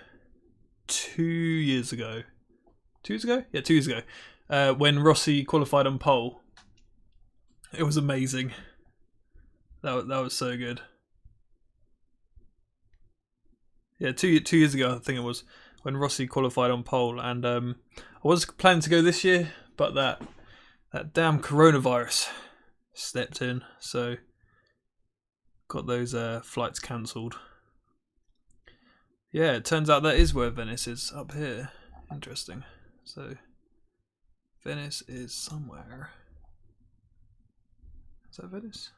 2 years ago. 2 years ago? Yeah, 2 years ago. When Rossi qualified on pole. It was amazing. That was so good. Yeah, two years ago I think it was, when Rossi qualified on pole, and I was planning to go this year, but that damn coronavirus stepped in, so got those flights cancelled. Yeah, it turns out that is where Venice is, up here. Interesting. So Venice is somewhere. Is that Venice?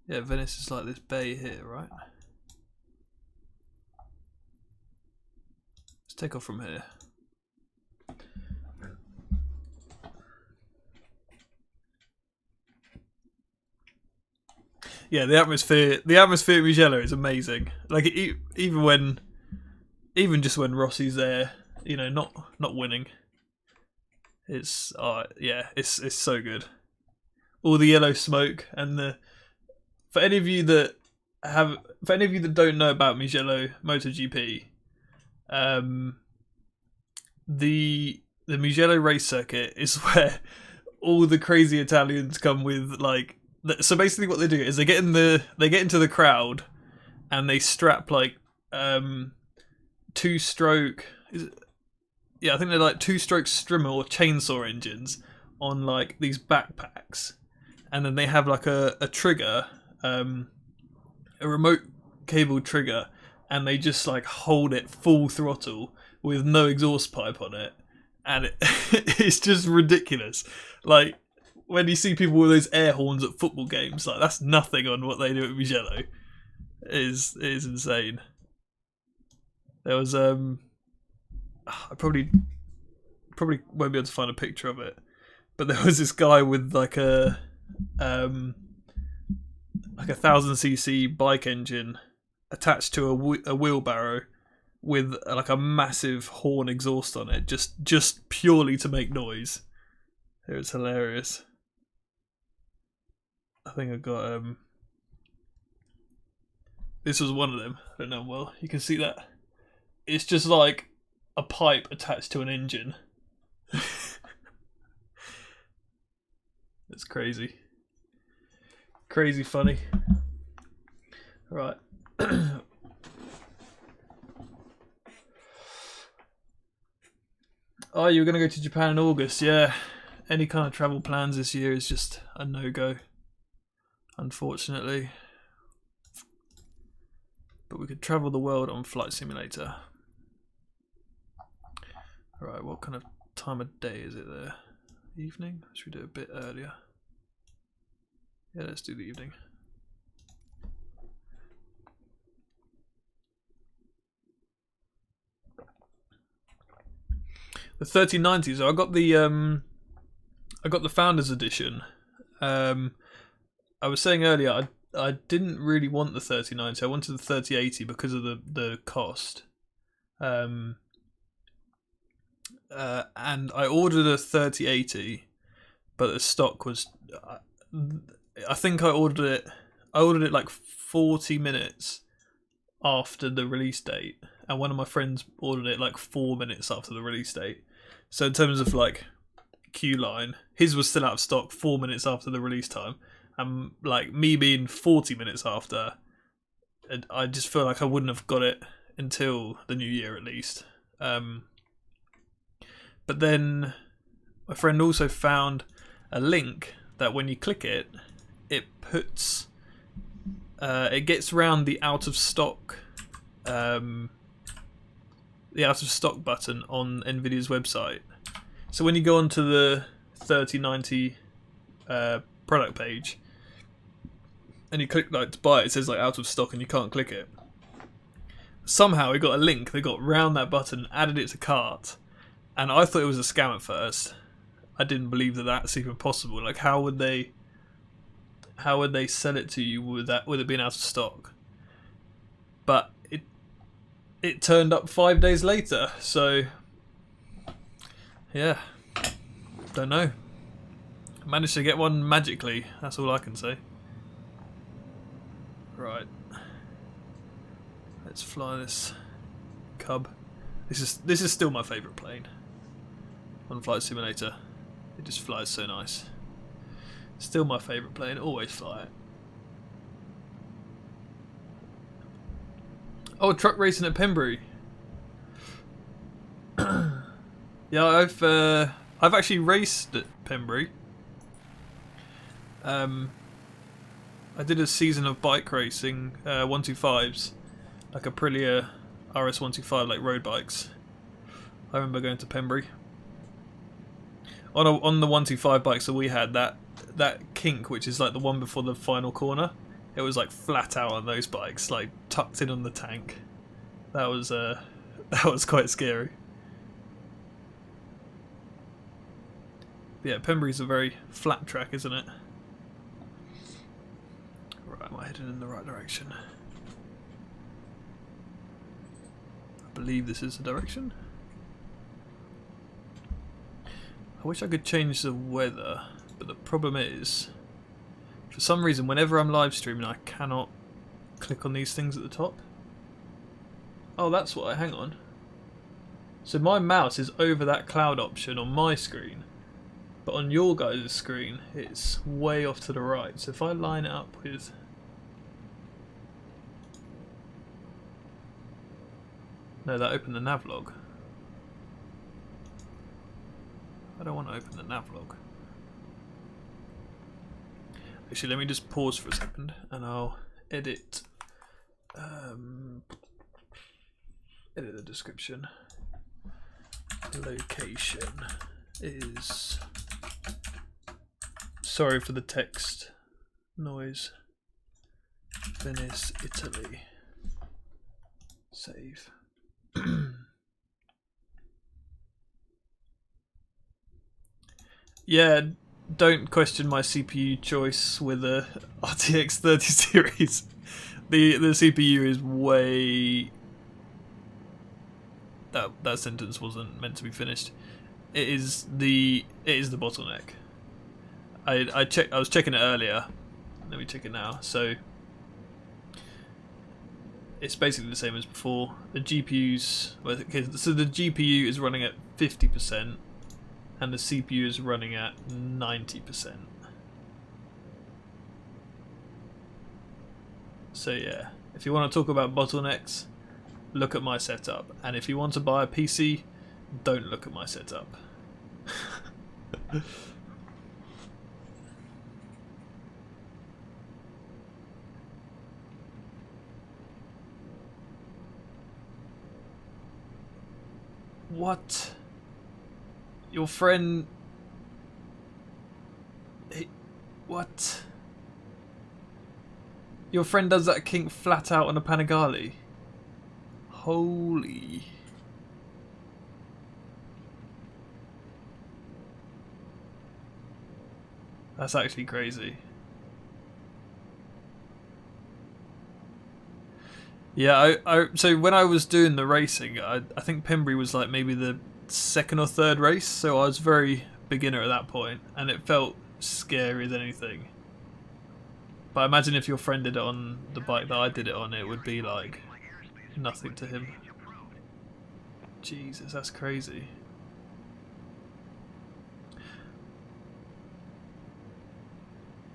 Yeah, Venice is like this bay here, right? Let's take off from here. Yeah, the atmosphere at Mugello is amazing. Like even just when Rossi's there, you know, not winning. It's yeah, it's so good. All the yellow smoke, and for any of you that don't know about Mugello MotoGP, the Mugello race circuit is where all the crazy Italians come with, like. So basically, what they do is they get into the crowd, and they strap like 2-stroke. Yeah, I think they're like 2-stroke strimmer or chainsaw engines on like these backpacks, and then they have like a trigger, a remote cable trigger, and they just like hold it full throttle with no exhaust pipe on it, and it's just ridiculous. Like, when you see people with those air horns at football games, like, that's nothing on what they do at Mugello. It is insane. There was I probably won't be able to find a picture of it, but there was this guy with like a 1000cc bike engine attached to a wheelbarrow with like a massive horn exhaust on it, just purely to make noise. It was hilarious. I think I got this was one of them. I don't know, well, you can see that. It's just like a pipe attached to an engine. It's crazy. Crazy funny. Right. Oh, you were going to go to Japan in August, yeah. Any kind of travel plans this year is just a no-go, unfortunately. But we could travel the world on Flight Simulator. Right, what kind of time of day is it there? Evening? Should we do it a bit earlier? Yeah, let's do the evening. The 3090. So I got the Founders Edition. I was saying earlier I didn't really want the 3090. I wanted the 3080 because of the cost. And I ordered a 3080, but the stock was. I think I ordered it. I ordered it like 40 minutes after the release date, and one of my friends ordered it like 4 minutes after the release date. So in terms of like queue line, his was still out of stock 4 minutes after the release time, and like me being 40 minutes after, and I just feel like I wouldn't have got it until the new year at least. But then my friend also found a link that when you click it, it puts it gets around the out of stock button on Nvidia's website. So when you go onto the 3090 product page and you click like to buy it, it says like out of stock and you can't click it. Somehow it got a link, they got round that button, added it to cart, and I thought it was a scam at first. I didn't believe that that's even possible. Like, how would they sell it to you with it being out of stock? But it turned up 5 days later, so yeah, don't know. Managed to get one magically. That's all I can say. Right, let's fly this Cub. This is still my favourite plane on Flight Simulator. It just flies so nice. Still my favourite plane. Always fly it. Oh, truck racing at Pembury. Yeah, I've actually raced at Pembury. I did a season of bike racing, 125s, like Aprilia RS125, like road bikes. I remember going to Pembury. On the 125 bikes that we had, that kink, which is like the one before the final corner, it was like flat out on those bikes, like tucked in on the tank. That was quite scary. But yeah, Pembury's a very flat track, isn't it? Right, am I heading in the right direction? I believe this is the direction. I wish I could change the weather, but the problem is, for some reason, whenever I'm live streaming, I cannot click on these things at the top. Oh, that's why. Hang on. So my mouse is over that cloud option on my screen, but on your guys' screen, it's way off to the right. So if I line it up with... No, that opened the navlog. I don't want to open the navlog. Actually, let me just pause for a second and I'll edit edit the description. Location is... Sorry for the text noise. Venice, Italy. Save. Yeah, don't question my CPU choice with the RTX 30 series. The CPU is way... That sentence wasn't meant to be finished. It is the bottleneck. I was checking it earlier. Let me check it now. So it's basically the same as before. The GPU's so the GPU is running at 50%. And the CPU is running at 90%. So yeah, if you want to talk about bottlenecks, look at my setup. And if you want to buy a PC, don't look at my setup. What? Your friend... What? Your friend does that kink flat out on a Panigale? Holy... That's actually crazy. Yeah, so when I was doing the racing, I think Pembury was like maybe the second or third race, so I was very beginner at that point, and it felt scary as anything. But I imagine if your friend did it on the bike that I did it on, it would be like nothing to him. Jesus, that's crazy.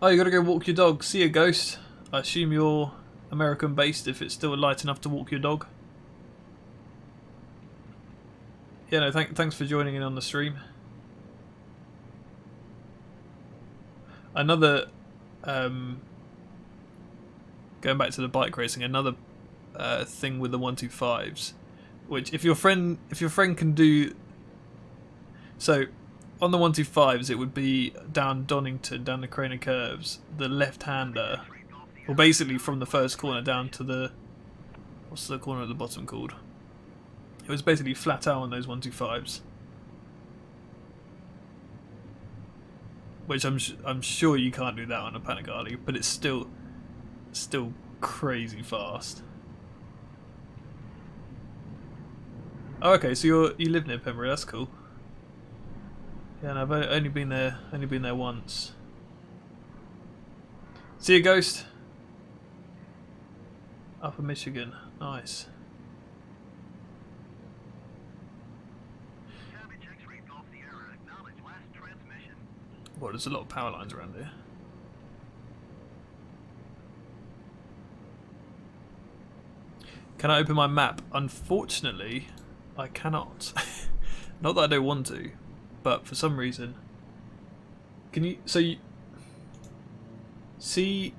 Oh, you gotta go walk your dog. See ya, Ghost. I assume you're American based if it's still light enough to walk your dog. Yeah, no, thanks for joining in on the stream. Another, going back to the bike racing, another thing with the 125s, which if your friend can do, so on the 125s it would be down Donington, down the Craner Curves, the left-hander, or basically from the first corner down to the, what's the corner at the bottom called? It was basically flat out on those 125s, which I'm sure you can't do that on a Panigale, but it's still crazy fast. Oh, okay, so you live near Pembury. That's cool. Yeah, and I've only been there once. See you, Ghost. Upper Michigan, nice. Well, there's a lot of power lines around here. Can I open my map? Unfortunately, I cannot. Not that I don't want to, but for some reason. Can you? So you see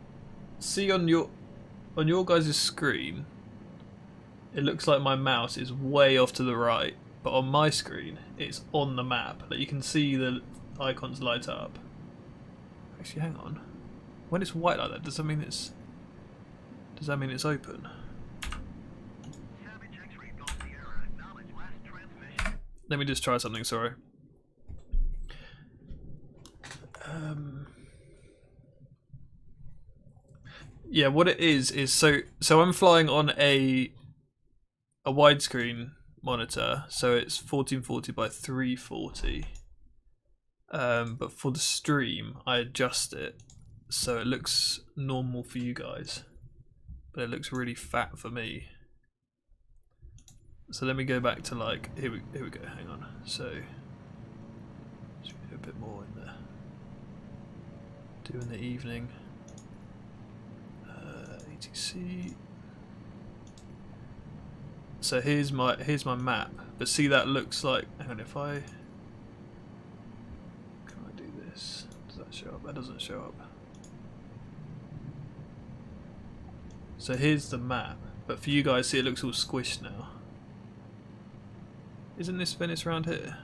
on your guys' screen, it looks like my mouse is way off to the right, but on my screen, it's on the map. Like you can see the icons light up. Actually, hang on. When it's white like that, does that mean it's open? Let me just try something. Sorry. Yeah, what it is so I'm flying on a widescreen monitor, so it's 1440 by 340. But for the stream, I adjust it so it looks normal for you guys, but it looks really fat for me. So let me go back to like here we go. Hang on. So just do a bit more in there. Do in the evening. ATC. So here's my map. But see, that looks like. Hang on, if I. Does that show up? That doesn't show up. So here's the map, but for you guys, see, it looks all squished now. Isn't this Venice around here?